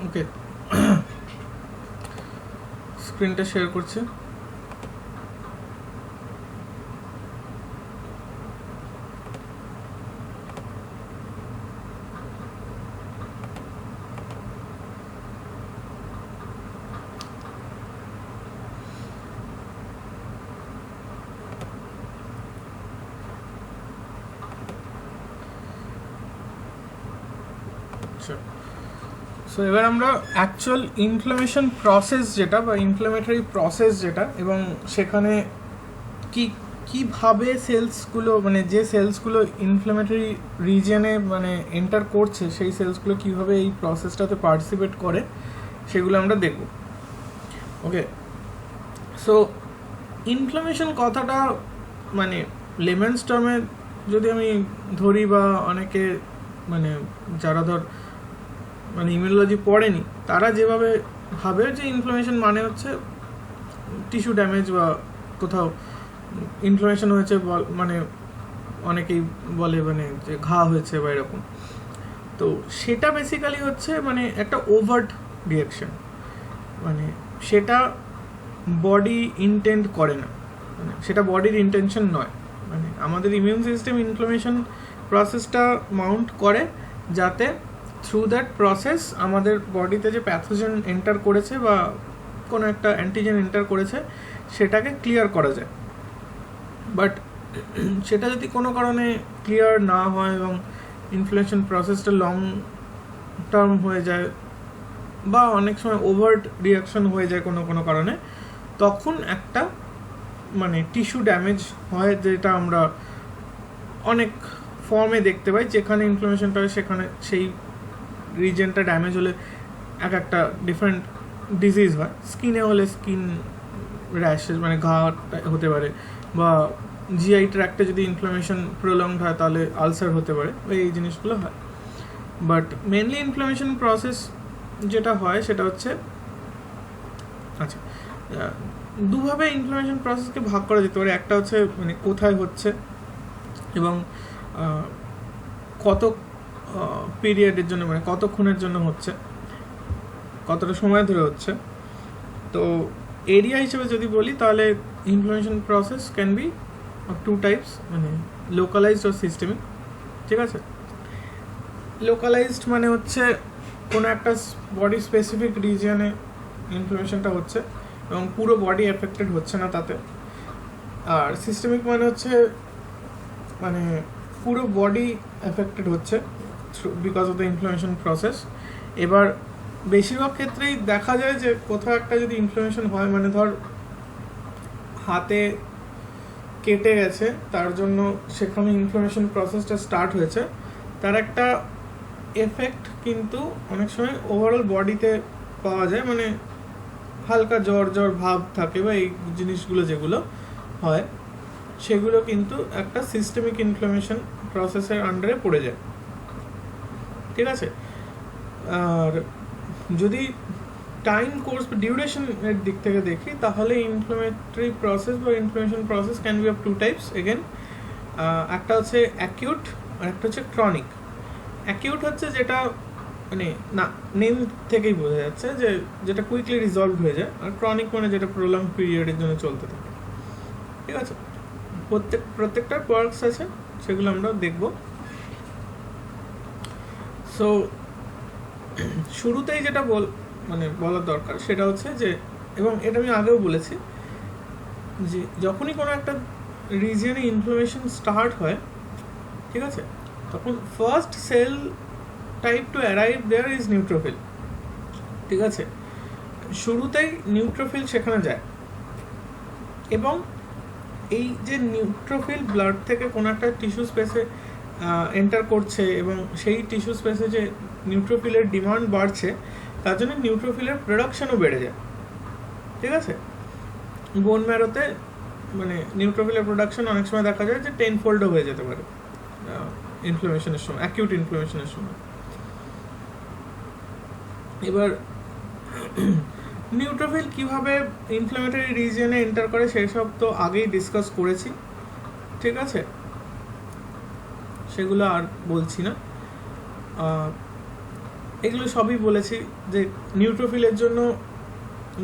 ওকে, স্ক্রিনটা শেয়ার করছে। সো এবার আমরা অ্যাকচুয়াল ইনফ্লামেশন প্রসেস যেটা বা ইনফ্লামেটরি প্রসেস যেটা, এবং সেখানে কীভাবে সেলসগুলো মানে যে সেলসগুলো ইনফ্লামেটরি রিজিয়নে মানে এন্টার করছে সেই সেলসগুলো কীভাবে এই প্রসেসটাতে পার্টিসিপেট করে সেগুলো আমরা দেখব। ওকে, সো ইনফ্লামেশন কথাটা মানে লেমেন্স টার্মে যদি আমি ধরি, বা অনেকে মানে যারা ধর মানে ইমিউনোলজি পড়েনি তারা যেভাবে ভাবে যে ইনফ্লামেশন মানে হচ্ছে টিস্যু ড্যামেজ বা কোথাও ইনফ্লামেশন হয়েছে, মানে অনেকেই বলে মানে যে ঘা হয়েছে বা এরকম। তো সেটা বেসিক্যালি হচ্ছে মানে একটা ওভার্ট রিয়াকশন, মানে সেটা বডি ইনটেন্ড করে না, মানে সেটা বডির ইন্টেনশন নয়। মানে আমাদের ইমিউন সিস্টেম ইনফ্লামেশন প্রসেসটা মাউন্ট করে যাতে থ্রু দ্যাট প্রসেস আমাদের বডিতে যে প্যাথোজেন এন্টার করেছে বা কোনো একটা অ্যান্টিজেন এন্টার করেছে সেটাকে ক্লিয়ার করা যায়। বাট সেটা যদি কোনো কারণে ক্লিয়ার না হয় এবং ইনফ্লামেশন প্রসেসটা লং টার্ম হয়ে যায় বা অনেক সময় ওভার্ট রিয়াকশন হয়ে যায় কোনো কোনো কারণে, তখন একটা মানে টিস্যু ড্যামেজ হয়, যেটা আমরা অনেক ফর্মে দেখতে পাই। যেখানে ইনফ্লামেশনটা হয় সেখানে সেই রিজনটা ড্যামেজ হলে এক একটা ডিফারেন্ট ডিজিজ হয়। স্কিনে হলে স্কিন র্যাশেস মানে ঘা হতে পারে, বা জিআই ট্র্যাক্টে যদি ইনফ্লামেশন প্রলংড হয় তাহলে আলসার হতে পারে, এই জিনিসগুলো হয়। বাট মেনলি ইনফ্লামেশন প্রসেস যেটা হয় সেটা হচ্ছে, আচ্ছা, দুভাবে ইনফ্লামেশন প্রসেসকে ভাগ করা যেতে পারে। একটা হচ্ছে মানে কোথায় হচ্ছে এবং কত পিরিয়ডের জন্য, মানে কতক্ষণের জন্য হচ্ছে, কতটা সময় ধরে হচ্ছে। তো এরিয়া হিসেবে যদি বলি তাহলে inflammation process can be of two types, মানে লোকালাইজড আর সিস্টেমিক। ঠিক আছে, লোকালাইজড মানে হচ্ছে কোনো একটা বডি স্পেসিফিক রিজিয়নে ইনফ্লামেশনটা হচ্ছে এবং পুরো বডি এফেক্টেড হচ্ছে না তাতে। আর সিস্টেমিক মানে হচ্ছে মানে পুরো বডি এফেক্টেড হচ্ছে because of the inflammation process. এবার বেশিরভাগ ক্ষেত্রেই দেখা যায় যে কোথাও একটা যদি ইনফ্লামেশন হয়, মানে ধর হাতে কেটে গেছে, তার জন্য সেখানে ইনফ্লামেশন প্রসেসটা স্টার্ট হয়েছে, তার একটা এফেক্ট কিন্তু অনেক সময় ওভারঅল বডিতে পাওয়া যায়। মানে হালকা জ্বর জ্বর ভাব থাকে বা এই জিনিসগুলো যেগুলো হয় সেগুলো কিন্তু একটা সিস্টেমিক ইনফ্লামেশন প্রসেসের আন্ডারে পড়ে যায়। ঠিক আছে, আর যদি টাইম কোর্স বা ডিউরেশনের দিক থেকে দেখি তাহলে ইনফ্লামেটরি প্রসেস বা inflammation process can be of two types again. একটা হচ্ছে অ্যাকিউট আর একটা হচ্ছে ক্রনিক। অ্যাকিউট হচ্ছে যেটা মানে না নেম থেকেই বোঝা যাচ্ছে যে যেটা কুইকলি রিজলভ হয়ে যায়, আর ক্রনিক মানে যেটা প্রলং পিরিয়ডের জন্য চলতে থাকে। ঠিক আছে, প্রত্যেকটার পার্টস আছে, সেগুলো আমরা দেখব। সো শুরুতেই যেটা বলার দরকার সেটা হচ্ছে যে, এবং এটা আমি আগেও বলেছি, যে যখনই কোনো একটা রিজিয়নে ইনফ্লামেশন স্টার্ট হয়, ঠিক আছে, তখন first cell type to arrive there is neutrophil. ঠিক আছে, শুরুতেই নিউট্রোফিল সেখানে যায়, এবং এই যে নিউট্রোফিল ব্লাড থেকে কোনো একটা টিস্যু স্পেসে এন্টার করছে এবং সেই টিস্যু স্পেসে যে নিউট্রোফিলের ডিমান্ড বাড়ছে, তার জন্য নিউট্রোফিলের প্রোডাকশনও বেড়ে যায়। ঠিক আছে, বোন ম্যারোতে মানে নিউট্রোফিলের প্রোডাকশন অনেক সময় দেখা যায় যে 10-fold হয়ে যেতে পারে ইনফ্লামেশনের সময়, অ্যাকিউট ইনফ্লামেশনের সময়। এবার নিউট্রোফিল কিভাবে ইনফ্লামেটরি রিজিয়নে এন্টার করে সেসব তো আগেই ডিসকাস করেছি। ঠিক আছে, সেগুলো আর বলছি না। এগুলো সবই বলেছি যে নিউট্রোফিলের জন্য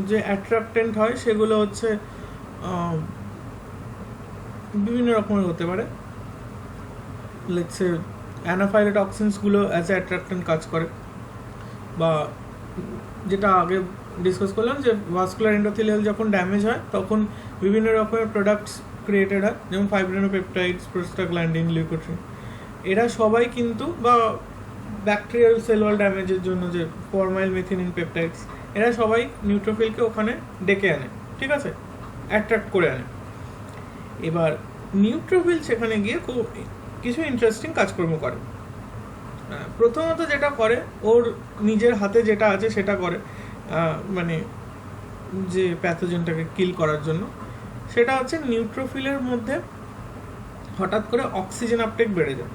যে অ্যাট্রাক্টেন্ট হয় সেগুলো হচ্ছে বিভিন্ন রকমের হতে পারে। Let's say অ্যানাফাইলোটক্সিনসগুলো as a attractant কাজ করে, বা যেটা আগে ডিসকাস করলাম যে ভাস্কুলার এন্ডোথেলিয়াল যখন ড্যামেজ হয় তখন বিভিন্ন রকমের প্রোডাক্টস ক্রিয়েটেড হয়, যেমন ফাইব্রিনোপেপটাইডস, প্রোস্টাগ্ল্যান্ডিন, লিউকোট্রিন, এরা সবাই কিন্তু, বা ব্যাকটেরিয়াল সেল ওয়াল ড্যামেজের জন্য যে ফরমাইল মেথিনিন পেপটাইডস, এরা সবাই নিউট্রোফিলকে ওখানে ডেকে আনে, ঠিক আছে, অ্যাট্রাক্ট করে আনে। এবার নিউট্রোফিল সেখানে গিয়ে খুব কিছু ইন্টারেস্টিং কাজকর্ম করে। প্রথমত যেটা করে, ওর নিজের হাতে যেটা আছে সেটা করে, মানে যে প্যাথোজেনটাকে কিল করার জন্য, সেটা হচ্ছে নিউট্রোফিলের মধ্যে হঠাৎ করে অক্সিজেন আপটেক বেড়ে যায়।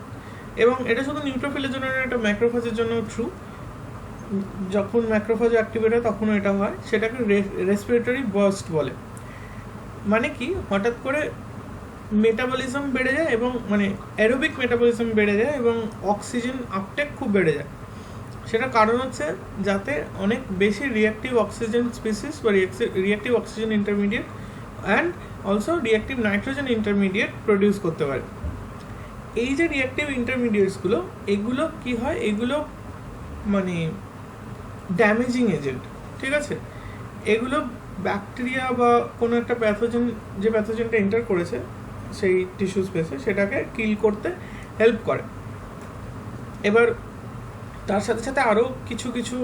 এবং এটা শুধু নিউট্রোফিলের জন্য, এটা ম্যাক্রোফাজের জন্য ট্রু। যখন ম্যাক্রোফাজ অ্যাক্টিভেট হয় তখনও এটা হয়, সেটাকে রেসপিরেটরি বার্স্ট বলে। মানে কি, হঠাৎ করে মেটাবলিজম বেড়ে যায়, এবং মানে অ্যারোবিক মেটাবলিজম বেড়ে যায় এবং অক্সিজেন আপটেক খুব বেড়ে যায়। সেটার কারণ হচ্ছে যাতে অনেক বেশি রিঅ্যাক্টিভ অক্সিজেন স্পিসিস বা reactive oxygen intermediate and also reactive nitrogen intermediate produce করতে পারে। এই যে রিঅ্যাক্টিভ ইন্টারমিডিয়েটসগুলো, এগুলো কি হয়, এগুলো মানে ড্যামেজিং এজেন্ট, ঠিক আছে। এগুলো ব্যাকটেরিয়া বা কোনো একটা প্যাথোজেন, যে প্যাথোজেনটা এন্টার করেছে সেই টিস্যু স্পেসে, সেটাকে কিল করতে হেল্প করে। এবার তার সাথে সাথে আরও কিছু কিছু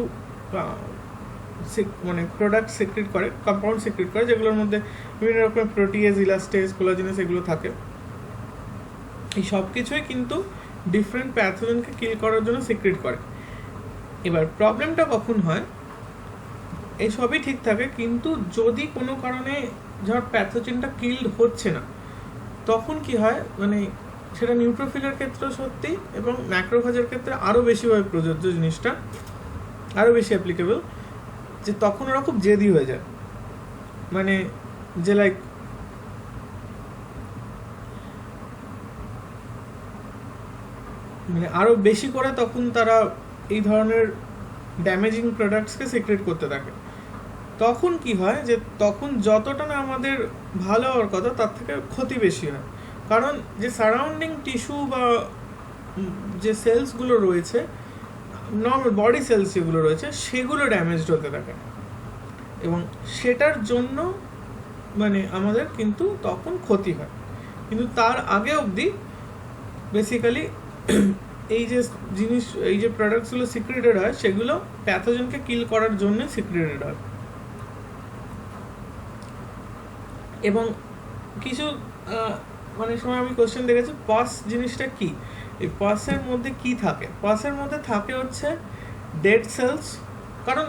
মানে প্রোডাক্ট সিক্রেট করে, কম্পাউন্ড সিক্রেট করে, যেগুলোর মধ্যে বিভিন্ন রকমের প্রোটিয়েজ, ইলাস্টেজ, কোলাজেনেস এগুলো থাকে। এই সব কিছুই কিন্তু ডিফারেন্ট প্যাথোজেনকে কিল করার জন্য সিক্রেট করে। এবার প্রবলেমটা কখন হয়, এই সবই ঠিক থাকে, কিন্তু যদি কোনো কারণে ধর প্যাথোজেনটা কিল্ড হচ্ছে না, তখন কি হয়, মানে সেটা নিউট্রোফিলের ক্ষেত্রে সত্যি এবং ম্যাক্রোফাজের ক্ষেত্রে আরও বেশিভাবে প্রযোজ্য, জিনিসটা আরও বেশি অ্যাপ্লিকেবল, যে তখন ওরা খুব জেদি হয়ে যায়। মানে যে লাইক মানে আরও বেশি করে তখন তারা এই ধরনের ড্যামেজিং প্রোডাক্টসকে সিক্রেট করতে থাকে। তখন কি হয়, যে তখন যতটা না আমাদের ভালো হওয়ার কথা তার থেকে ক্ষতি বেশি হয়, কারণ যে সারাউন্ডিং টিস্যু বা যে সেলসগুলো রয়েছে, নর্মাল বডি সেলস যেগুলো রয়েছে, সেগুলো ড্যামেজড হতে থাকে, এবং সেটার জন্য মানে আমাদের কিন্তু তখন ক্ষতি হয়। কিন্তু তার আগে অবধি বেসিক্যালি এই যে জিনিস, এই যে প্রোডাক্টসগুলো সিক্রেটেড হয়, সেগুলো প্যাথোজেনকে কিল করার জন্য সিক্রেটেড হয়। এবং কিছু মানে সময় আমি কোশ্চেন দেখেছি, পাস জিনিসটা কি, এই পাসের মধ্যে কি থাকে। পাসের মধ্যে থাকে হচ্ছে ডেড সেলস, কারণ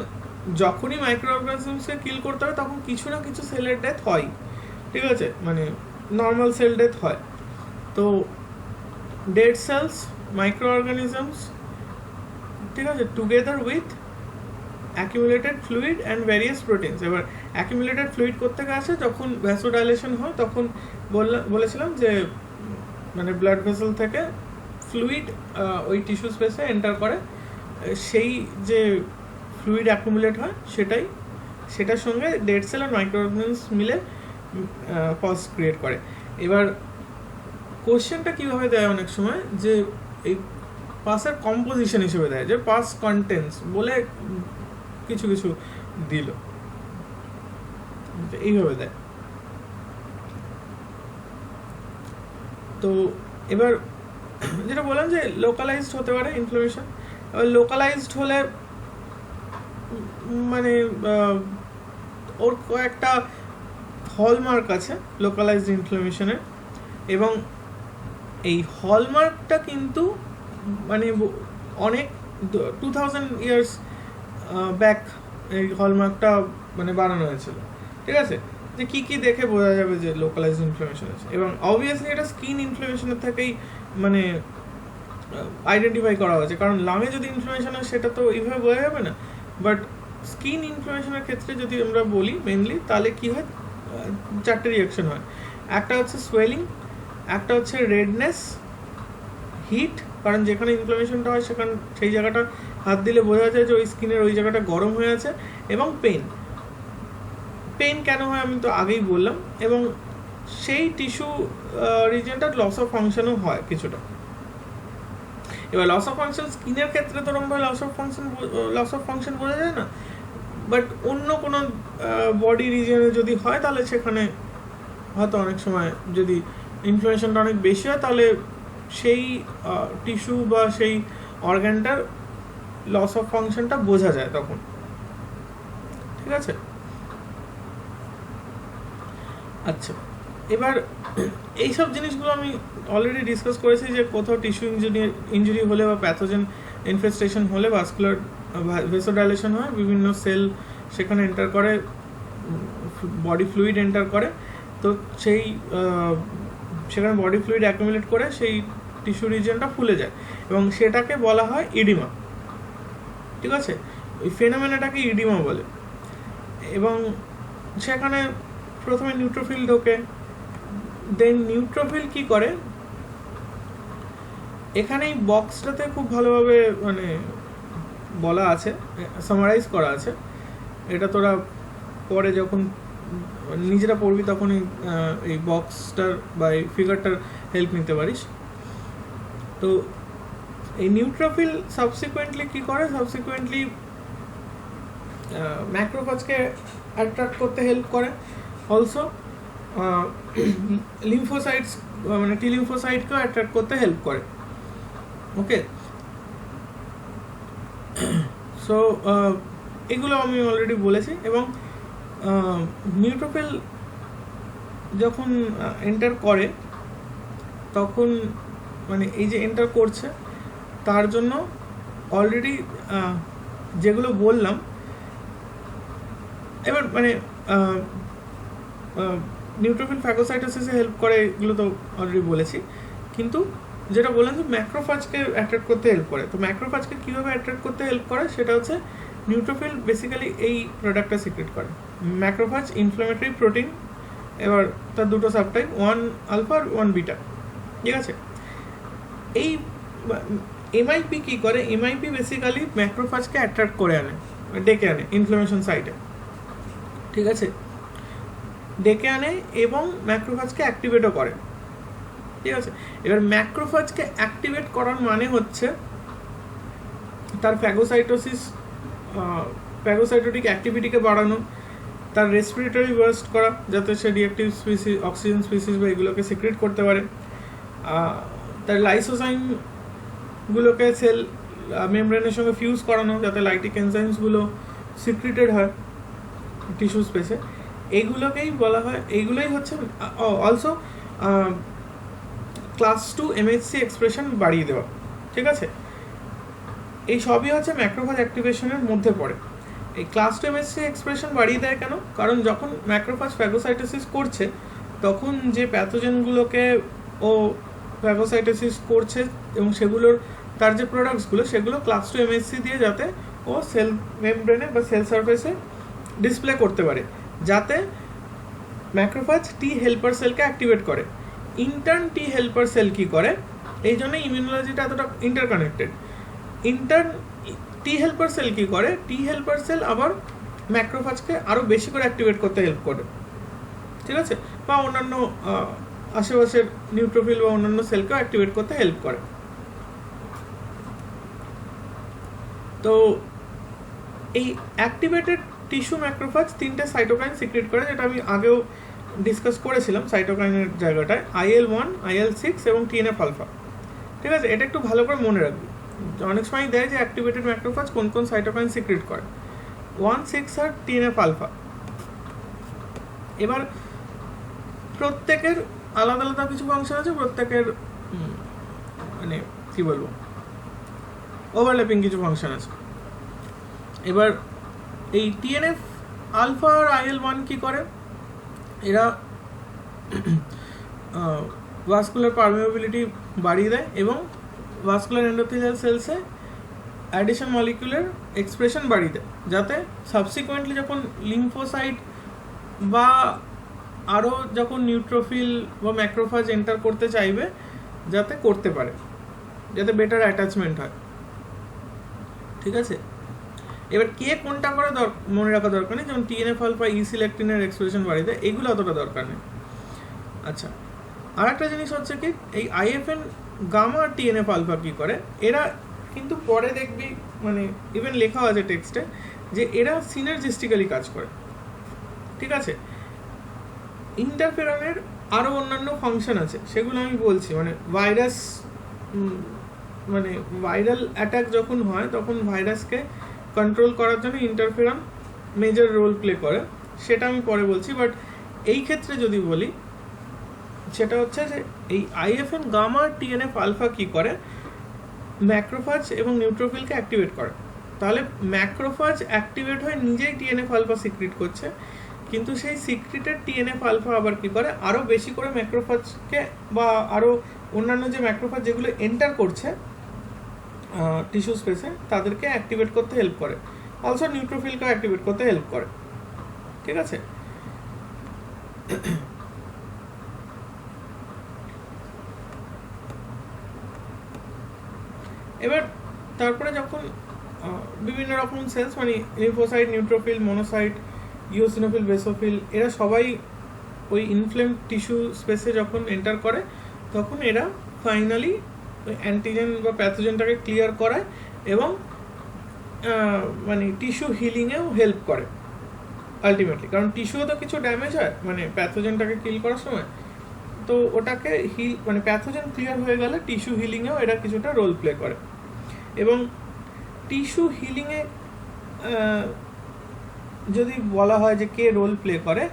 যখনই মাইক্রো অর্গানিজমসকে কিল করতে হয় তখন কিছু না কিছু সেলের ডেথ হয়, ঠিক আছে, মানে নর্মাল সেল ডেথ হয়। তো ডেড সেলস, মাইক্রো অর্গানিজমস, ঠিক আছে, together with accumulated fluid and various proteins. এবার অ্যাকিউমুলেটেড ফ্লুইড কোত্থেকে আসে, যখন ভ্যাসোডাইলেশন হয় তখন বলেছিলাম যে মানে ব্লাড ভেসেল থেকে ফ্লুইড ওই টিস্যু স্পেসে এন্টার করে, সেই যে ফ্লুইড অ্যাকুমুলেট হয় সেটার সঙ্গে ডেড সেল আর মাইক্রো অর্গানিজমস মিলে পাস ক্রিয়েট করে। এবার কোশ্চেনটা কীভাবে দেয় অনেক সময়, যে এই পাসের কম্পোজিশন হিসেবে দেয়, যে পাস কন্টেন্টস বলে কিছু কিছু দিল, এইভাবে দেয়। তো এবার যেটা বললাম যে লোকালাইজড হতে পারে ইনফ্লামেশন। এবার লোকালাইজড হলে মানে ওর কয়েকটা হলমার্ক আছে লোকালাইজড ইনফ্লামেশনের, এবং এই হলমার্কটা কিন্তু মানে অনেক 2000 ইয়ার্স ব্যাক এই হলমার্কটা মানে বানানো হয়েছিল, ঠিক আছে, যে কী কী দেখে বোঝা যাবে যে লোকালাইজড ইনফ্লামেশন আছে। এবং অবভিয়াসলি এটা স্কিন ইনফ্লামেশনের থেকেই মানে আইডেন্টিফাই করা হয়েছে, কারণ লাঙে যদি ইনফ্লামেশন হয় সেটা তো এইভাবে বোঝা যাবে না। বাট স্কিন ইনফ্লামেশনের ক্ষেত্রে যদি আমরা বলি মেনলি, তাহলে কী হয়, 4টে রিয়াকশন হয়। একটা হচ্ছে সোয়েলিং, একটা হচ্ছে রেডনেস, হিট, কারণ যেখানে ইনফ্লামেশনটা হয় সেই জায়গাটা হাত দিলে বোঝা যায় যে ওই স্কিনের ওই জায়গাটা গরম হয়ে আছে, এবং পেন কেন হয় আমি তো আগেই বললাম, এবং সেই টিস্যু রিজনটা লস অফ ফাংশনও হয় কিছুটা। এবার লস অফ ফাংশন স্কিনের ক্ষেত্রে তো ওরকমভাবে লস অফ ফাংশন বোঝা যায় না, বাট অন্য কোনো বডি রিজনে যদি হয় তাহলে সেখানে হয়তো অনেক সময় যদি ইনফ্লামেশনটা অনেক বেশি হয় তাহলে সেই টিস্যু বা সেই অর্গানটার লস অফ ফাংশনটা বোঝা যায় তখন। ঠিক আছে, আচ্ছা এবার এইসব জিনিসগুলো আমি অলরেডি ডিসকাস করেছি যে কোথাও টিস্যু ইঞ্জুরি হলে বা প্যাথোজেন ইনফেস্টেশন হলে ভাস্কুলার ভেসোডাইলেশন হয়, বিভিন্ন সেল সেখানে এন্টার করে, বডি ফ্লুইড এন্টার করে, তো সেই সেখানে বডি ফ্লুইড অ্যাকুমুলেট করে সেই টিস্যু রিজনটা ফুলে যায় এবং সেটাকে বলা হয় ইডিমা। ঠিক আছে, ওই ফেনোমেনাটাকে ইডিমা বলে। এবং সেখানে প্রথমে নিউট্রোফিল ঢোকে, দেন নিউট্রোফিল কি করে, এখানে এই বক্সটাতে খুব ভালোভাবে মানে বলা আছে, সামারাইজ করা আছে, এটা তোরা পরে যখন নিজেরা পড়বি তখন এই বক্সটার বা এই ফিগারটার হেল্প নিতে পারিস। তো এই নিউট্রোফিল সাবসিকুয়েন্টলি কি করে, সাবসিকুয়েন্টলি ম্যাক্রোফাজকে অ্যাট্রাক্ট করতে হেল্প করে, অলসো লিম্ফোসাইটস মানে টি লিম্ফোসাইটকেও অ্যাট্রাক্ট করতে হেল্প করে। ওকে, সো এগুলো আমি অলরেডি বলেছি। এবং নিউট্রোফিল যখন এন্টার করে তখন মানে এই যে এন্টার করছে তার জন্য অলরেডি যেগুলো বললাম, এবার মানে নিউট্রোফিল ফ্যাগোসাইটোসিসে হেল্প করে এগুলো তো অলরেডি বলেছি, কিন্তু যেটা বললাম যে ম্যাক্রোফাজকে অ্যাট্রাক্ট করতে হেল্প করে। তো ম্যাক্রোফাজকে কীভাবে অ্যাট্রাক্ট করতে হেল্প করে সেটা হচ্ছে নিউট্রোফিল বেসিক্যালি এই প্রোডাক্টটা সিক্রেট করে, ম্যাক্রোফাজ ইনফ্লামেটরি প্রোটিন, এবার তার দুটো সাবটাইপ, ওয়ান আলফা আর ওয়ান বিটা। ঠিক আছে, এই এমআইপি কী করে, এমআইপি বেসিক্যালি ম্যাক্রোফাজকে অ্যাট্রাক্ট করে আনে, ডেকে আনে ইনফ্লামেশন সাইটে। ঠিক আছে, ডেকে আনে এবং ম্যাক্রোফাজকে অ্যাক্টিভেটও করে। ঠিক আছে, এবার ম্যাক্রোফাজকে অ্যাক্টিভেট করার মানে হচ্ছে তার ফ্যাগোসাইটোটিক অ্যাক্টিভিটিকে বাড়ানো, তার রেসপিরেটরি বার্স্ট করা যাতে সে রিঅ্যাক্টিভ স্পিসিস, অক্সিজেন স্পিসিস বা এগুলোকে সিক্রেট করতে পারে, তার লাইসোসাইমগুলোকে সেল মেমব্রেনের সঙ্গে ফিউজ করানো যাতে লাইটিক এনজাইমসগুলো সিক্রেটেড হয় টিস্যু স্পেসে, এইগুলোকেই বলা হয়, এইগুলোই হচ্ছে অলসো ক্লাস 2 MHC এক্সপ্রেশন বাড়িয়ে দেওয়া। ঠিক আছে, এই সবই হচ্ছে ম্যাক্রোফাজ অ্যাক্টিভেশনের মধ্যে পড়ে। এই ক্লাস 2 MHC এক্সপ্রেশন বাড়িয়ে দেয় কেন, কারণ যখন ম্যাক্রোফাজ ফ্যাগোসাইটোসিস করছে তখন যে প্যাথোজেনগুলোকে ও ফ্যাগোসাইটোসিস করছে এবং সেগুলোর তার যে প্রোডাক্টসগুলো সেগুলো ক্লাস 2 MHC দিয়ে যাতে ও সেল মেমব্রেনে বা সেল সারফেসে ডিসপ্লে করতে পারে, যাতে ম্যাক্রোফাজ টি হেল্পার সেলকে অ্যাক্টিভেট করে। ইন্টার্ন টি হেল্পার সেল কী করে, এই জন্য ইমিউনোলজিটা এতটা ইন্টারকানেক্টেড। ইন্টার্ন টি হেল্পার সেল কী করে, টি হেল্পার সেল আবার ম্যাক্রোফাজকে আরও বেশি করে অ্যাক্টিভেট করতে হেল্প করে। ঠিক আছে, বা অন্যান্য আশেপাশের নিউট্রোফিল বা অন্যান্য সেলকেও অ্যাক্টিভেট করতে হেল্প করে। তো এই অ্যাক্টিভেটেড টিস্যু ম্যাক্রোফাজ 3টে সাইটোকাইন সিক্রেট করে, যেটা আমি আগেও ডিসকাস করেছিলাম সাইটোকাইনের জায়গাটায়, IL-1, IL-6 এবং TNF আলফা। ঠিক আছে, এটা একটু ভালো করে মনে রাখবি, অনেক সময় দেয় যে অ্যাক্টিভেটেড ম্যাক্রোফাজ কোন কোন সাইটোকাইন সিক্রেট করে, 1, 6 আর TNF আলফা। এবার প্রত্যেকের আলাদা আলাদা কিছু ফাংশন আছে, প্রত্যেকের মানে কী বলবো ওভারল্যাপিং কিছু ফাংশন আছে। এবার এই TNF আলফা আর IL-1 কী করে, এরা ভাস্কুলার পারমিয়েবিলিটি বাড়িয়ে দেয় এবং ভাস্কুলার এন্ডোথেলিয়াল সেলসে অ্যাডিশন মলিকিউলের এক্সপ্রেশন বাড়িয়ে দেয়, যাতে সাবসিকুয়েন্টলি যখন লিম্ফোসাইট বা আরও যখন নিউট্রোফিল বা ম্যাক্রোফাজ এন্টার করতে চাইবে যাতে করতে পারে, যাতে বেটার অ্যাটাচমেন্ট হয়। ঠিক আছে। এবার কে কোনটা করে মনে রাখা দরকার নেই, যেমন টিএনএফ আলফা ই সিলেক্টিনের এক্সপ্রেশন বাড়িতে, এগুলো অতটা দরকার নেই। আচ্ছা, আর একটা জিনিস হচ্ছে কি, এই আইএফএন গামা আর টিএনএফ আলফা কী করে, এরা কিন্তু পরে দেখবি মানে ইভেন লেখা আছে টেক্সটে যে এরা সিনার্জিস্টিক্যালি কাজ করে। ঠিক আছে, ইন্টারফেরনের আরও অন্যান্য ফাংশন আছে, সেগুলো আমি বলছি। মানে ভাইরাস, মানে ভাইরাল অ্যাটাক যখন হয় তখন ভাইরাসকে কন্ট্রোল করার জন্য ইন্টারফেরন মেজর রোল প্লে করে, সেটা আমি পরে বলছি। বাট এই ক্ষেত্রে যদি বলি, সেটা হচ্ছে যে এই আইএফএন গামা টিএনএফ আলফা কী করে, ম্যাক্রোফাজ এবং নিউট্রোফিলকে অ্যাক্টিভেট করে। তাহলে ম্যাক্রোফাজ অ্যাক্টিভেট হয়ে নিজেই টিএনএফ আলফা সিক্রিট করছে, কিন্তু সেই সিক্রিটেড টিএনএফ আলফা আবার কী করে, আরও বেশি করে ম্যাক্রোফাজকে বা আরও অন্যান্য যে ম্যাক্রোফাজ যেগুলো এন্টার করছে টিস্যু স্পেসে, তাদেরকে অ্যাক্টিভেট করতে হেল্প করে। অলসো নিউট্রোফিলকে অ্যাক্টিভেট করতে হেল্প করে। ঠিক আছে, এবার তারপরে যখন বিভিন্ন রকম সেলস মানে lymphocyte, neutrophil, monocyte, eosinophil, basophil, এরা সবাই ওই ইনফ্লেম টিস্যু স্পেসে যখন এন্টার করে, তখন এরা ফাইনালি অ্যান্টিজেন বা প্যাথোজেনটাকে ক্লিয়ার করায় এবং মানে টিস্যু হিলিংয়েও হেল্প করে আলটিমেটলি। কারণ টিস্যুও তো কিছু ড্যামেজ হয় মানে প্যাথোজেনটাকে কিল করার সময়, তো ওটাকে হিল মানে প্যাথোজেন ক্লিয়ার হয়ে গেলে টিস্যু হিলিংয়েও এরা কিছুটা রোল প্লে করে। এবং টিস্যু হিলিংয়ে যদি বলা হয় যে কে রোল প্লে করে,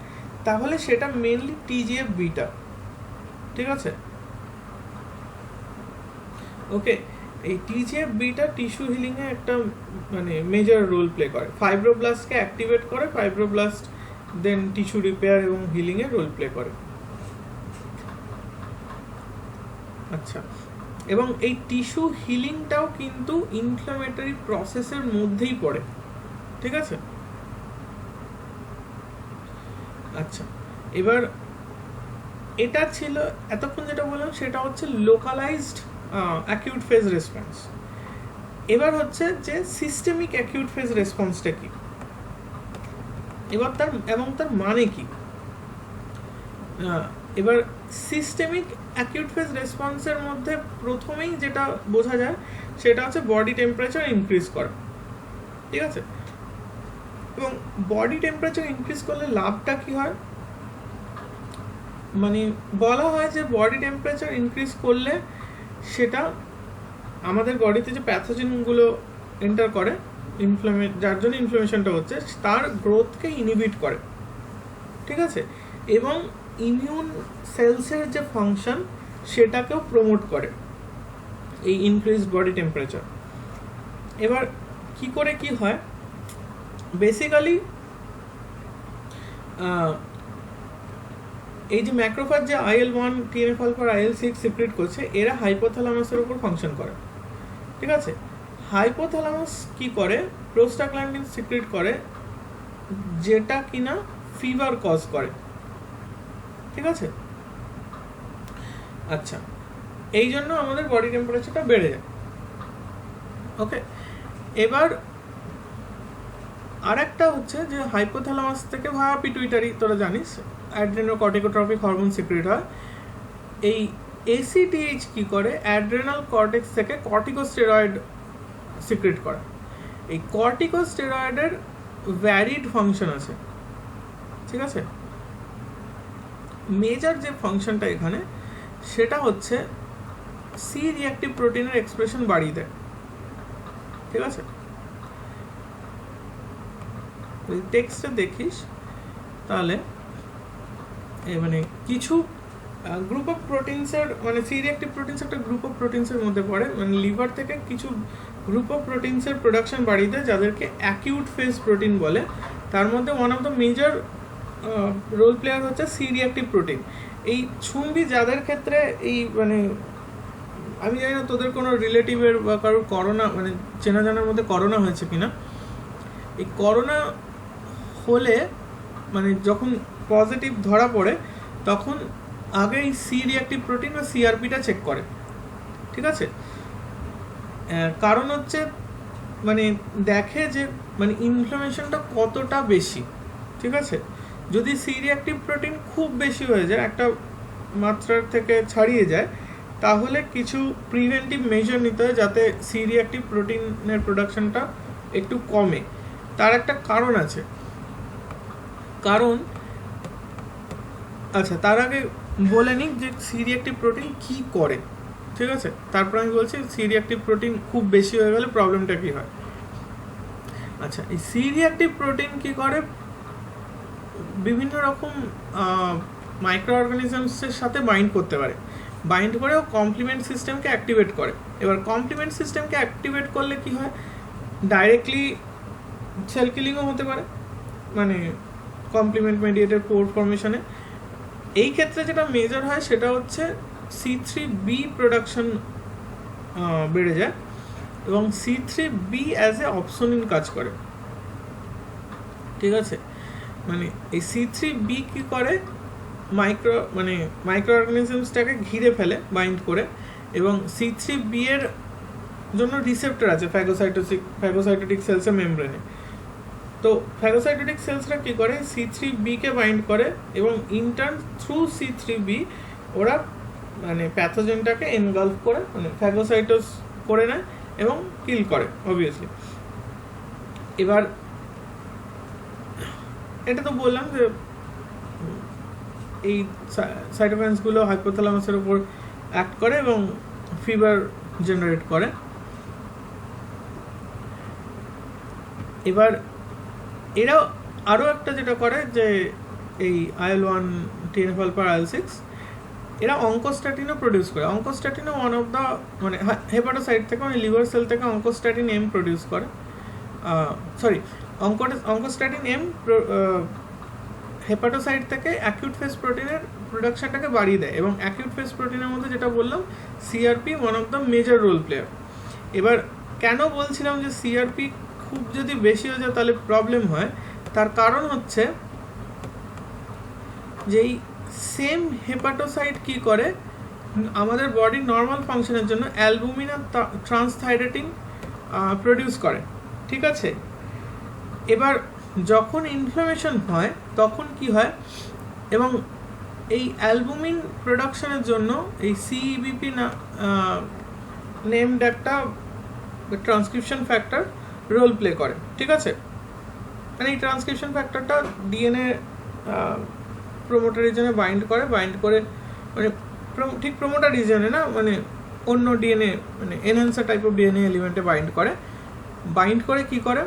তাহলে সেটা মেনলি টিজিএফ বিটা। ঠিক আছে, ওকে, এই টিজিএফ বিটা টিস্যু হিলিংয়ে একটা মানে মেজর রোল প্লে করে, ফাইব্রোব্লাস্টকে অ্যাক্টিভেট করে, ফাইব্রোব্লাস্ট দেন টিস্যু রিপেয়ার এবং হিলিংয়ে রোল প্লে করে। আচ্ছা, এবং এই টিস্যু হিলিংটাও কিন্তু ইনফ্ল্যামেটরি প্রসেসের মধ্যেই পড়ে। ঠিক আছে, আচ্ছা, এবার এটা ছিল এতক্ষণ যেটা বললাম, সেটা হচ্ছে লোকালাইজড অ্যাকিউট ফেজ রেসপন্স। এবার হচ্ছে যে সিস্টেমিক অ্যাকিউট ফেজ রেসপন্সটা কি, এবার তার মানে কি। এবার সিস্টেমিক অ্যাকিউট ফেজ রেসপন্সের মধ্যে প্রথমেই যেটা বোঝা যায় সেটা হচ্ছে বডি টেম্পারেচার ইনক্রিজ করা। ঠিক আছে, এবং বডি টেম্পারেচার ইনক্রিজ করলে লাভটা কি হয়, মানে বলা হয় যে বডি টেম্পারেচার ইনক্রিজ করলে সেটা আমাদের বডিতে যে প্যাথোজেনগুলো এন্টার করে যার জন্য ইনফ্লামেশনটা হচ্ছে, তার গ্রোথকে ইনহিবিট করে। ঠিক আছে, এবং ইমিউন সেলসের যে ফাংশন সেটাকেও প্রমোট করে এই ইনক্রিজড বডি টেম্পারেচার। এবার কি করে কি হয়, বেসিক্যালি এই যে ম্যাক্রোফাজ যে IL-1, TNF alpha, IL-6 secret করছে, এরা হাইপোথ্যালামাসের উপর ফাংশন করে। ঠিক আছে, হাইপোথ্যালামাস কি করে, প্রোস্টাগ্ল্যান্ডিন সিক্রেট করে, যেটা কিনা ফিভার কজ করে। ঠিক আছে, আচ্ছা, এই জন্য আমাদের বডি টেম্পারেচারটা বেড়ে যায়। ওকে, এবার আর একটা হচ্ছে যে হাইপোথ্যালামাস থেকে ভায়া পিটুইটারি, তোরা জানিস অ্যাড্রেনোকর্টিকোট্রপিক হরমোন সিক্রেট হয়। এই ACTH কি করে, অ্যাড্রেনাল কর্টেক্স থেকে কর্টিকোস্টেরয়েড সিক্রেট করে। এই কর্টিকোস্টেরয়েডের ভ্যারিড ফাংশন আছে। ঠিক আছে, মেজর যে ফাংশনটা এখানে সেটা হচ্ছে সি রিঅ্যাক্টিভ প্রোটিনের এক্সপ্রেশন বাড়িয়ে দেয়। ঠিক আছে, টেক্সটে দেখিস তাহলে মানে কিছু গ্রুপ অফ প্রোটিনসের মানে সি রিঅ্যাক্টিভ প্রোটিনস একটা গ্রুপ অফ প্রোটিনসের মধ্যে পড়ে, মানে লিভার থেকে কিছু গ্রুপ অফ প্রোটিনসের প্রোডাকশন বাড়িয়ে দেয়, যাদেরকে অ্যাকিউট ফেজ প্রোটিন বলে। তার মধ্যে one of the major role player হচ্ছে সি রিঅ্যাক্টিভ প্রোটিন। এই ছুম্বি যাদের ক্ষেত্রে এই মানে আমি জানি না তোদের কোনো রিলেটিভের বা কারোর করোনা মানে চেনা জানার মধ্যে করোনা হয়েছে কিনা, এই করোনা হলে মানে যখন পজিটিভ ধরা পড়ে তখন আগে এই সি রিঅ্যাক্টিভ প্রোটিন বা সিআরপিটা চেক করে। ঠিক আছে, কারণ হচ্ছে মানে দেখে যে মানে ইনফ্লামেশনটা কতটা বেশি, ঠিক আছে। যদি সি রিঅ্যাক্টিভ প্রোটিন খুব বেশি হয়ে যায়, একটা মাত্রার থেকে ছাড়িয়ে যায়, তাহলে কিছু প্রিভেন্টিভ মেজার নিতে হয় যাতে সি রিঅ্যাক্টিভ প্রোটিনের প্রোডাকশনটা একটু কমে। তার একটা কারণ আছে, কারণ আচ্ছা তার আগে বলে নিই যে সি রিঅ্যাক্টিভ প্রোটিন কী করে, ঠিক আছে। তারপর আমি বলছি সি রিঅ্যাক্টিভ প্রোটিন খুব বেশি হয়ে গেলে প্রবলেমটা কী হয়। আচ্ছা, এই সি রিঅ্যাক্টিভ প্রোটিন কী করে, বিভিন্ন রকম মাইক্রো অর্গানিজমসের সাথে বাইন্ড করতে পারে, বাইন্ড করে ও কমপ্লিমেন্ট সিস্টেমকে অ্যাক্টিভেট করে। এবার কমপ্লিমেন্ট সিস্টেমকে অ্যাক্টিভেট করলে কি হয়, ডাইরেক্টলি সেল কিলিংও হতে পারে, মানে কমপ্লিমেন্ট মেডিয়েটেড পোর ফর্মেশনে। এই ক্ষেত্রে যেটা মেজর হয় সেটা হচ্ছে C3b প্রোডাকশন বেড়ে যায়, এবং C3b অ্যাজ এ অপসোনিন কাজ করে, ঠিক আছে। মানে এই C3b কি করে, মাইক্রো অর্গানিজমসটাকে ঘিরে ফেলে বাইন্ড করে, এবং C3b এর জন্য রিসেপ্টর আছে ফ্যাগোসাইটোটিক সেলসের মেমব্রেনে। তো ফ্যাগোসাইটোটিক সেলসরা কী করে, C3b কে বাইন্ড করে, এবং ইন্টার্ন থ্রু C3b ওরা মানে প্যাথোজেনটাকে এনগালফ করে, মানে ফ্যাগোসাইটোস করে নেয় এবং কিল করে অবভিয়াসলি। এবার এটা তো বললাম যে এই সাইটোকাইনসগুলো হাইপোথ্যালামাসের উপর অ্যাক্ট করে এবং ফিভার জেনারেট করে। এবার এরা আরও একটা যেটা করে যে এই IL-1, TNF alpha, IL-6 এরা অঙ্কোস্ট্যাটিনও প্রডিউস করে। অঙ্কোস্ট্যাটিনও ওয়ান অফ দ্য মানে হেপাটোসাইট থেকে, মানে লিভার সেল থেকে অঙ্কোস্ট্যাটিন এম প্রডিউস করে, অঙ্কোস্ট্যাটিন এম হেপাটোসাইট থেকে অ্যাকিউট ফেজ প্রোটিনের প্রোডাকশনটাকে বাড়িয়ে দেয়, এবং অ্যাকিউট ফেজ প্রোটিনের মধ্যে যেটা বললাম CRP one of the major role player. এবার কেন বলছিলাম যে CRP খুব যদি বেশি হয়ে যায় তাহলে প্রবলেম হয়, তার কারণ হচ্ছে যে এই সেম হেপাটোসাইট কি করে আমাদের বডির নর্মাল ফাংশনের জন্য অ্যালবুমিন আর ট্রান্সথাইরেটিন প্রডিউস করে, ঠিক আছে। এবার যখন ইনফ্লামেশন হয় তখন কি হয়, এবং এই অ্যালবুমিন প্রোডাকশনের জন্য এই CEBP নেমড একটা ট্রান্সক্রিপশন ফ্যাক্টর রোল প্লে করে, ঠিক আছে। মানে এই ট্রান্সক্রিপশন ফ্যাক্টরটা ডিএনএ প্রোমোটার রিজনে বাইন্ড করে মানে ঠিক প্রোমোটার রিজনে না, মানে অন্য ডিএনএ মানে এনহ্যান্সার টাইপ অফ ডিএনএ এলিমেন্টে বাইন্ড করে কি করে,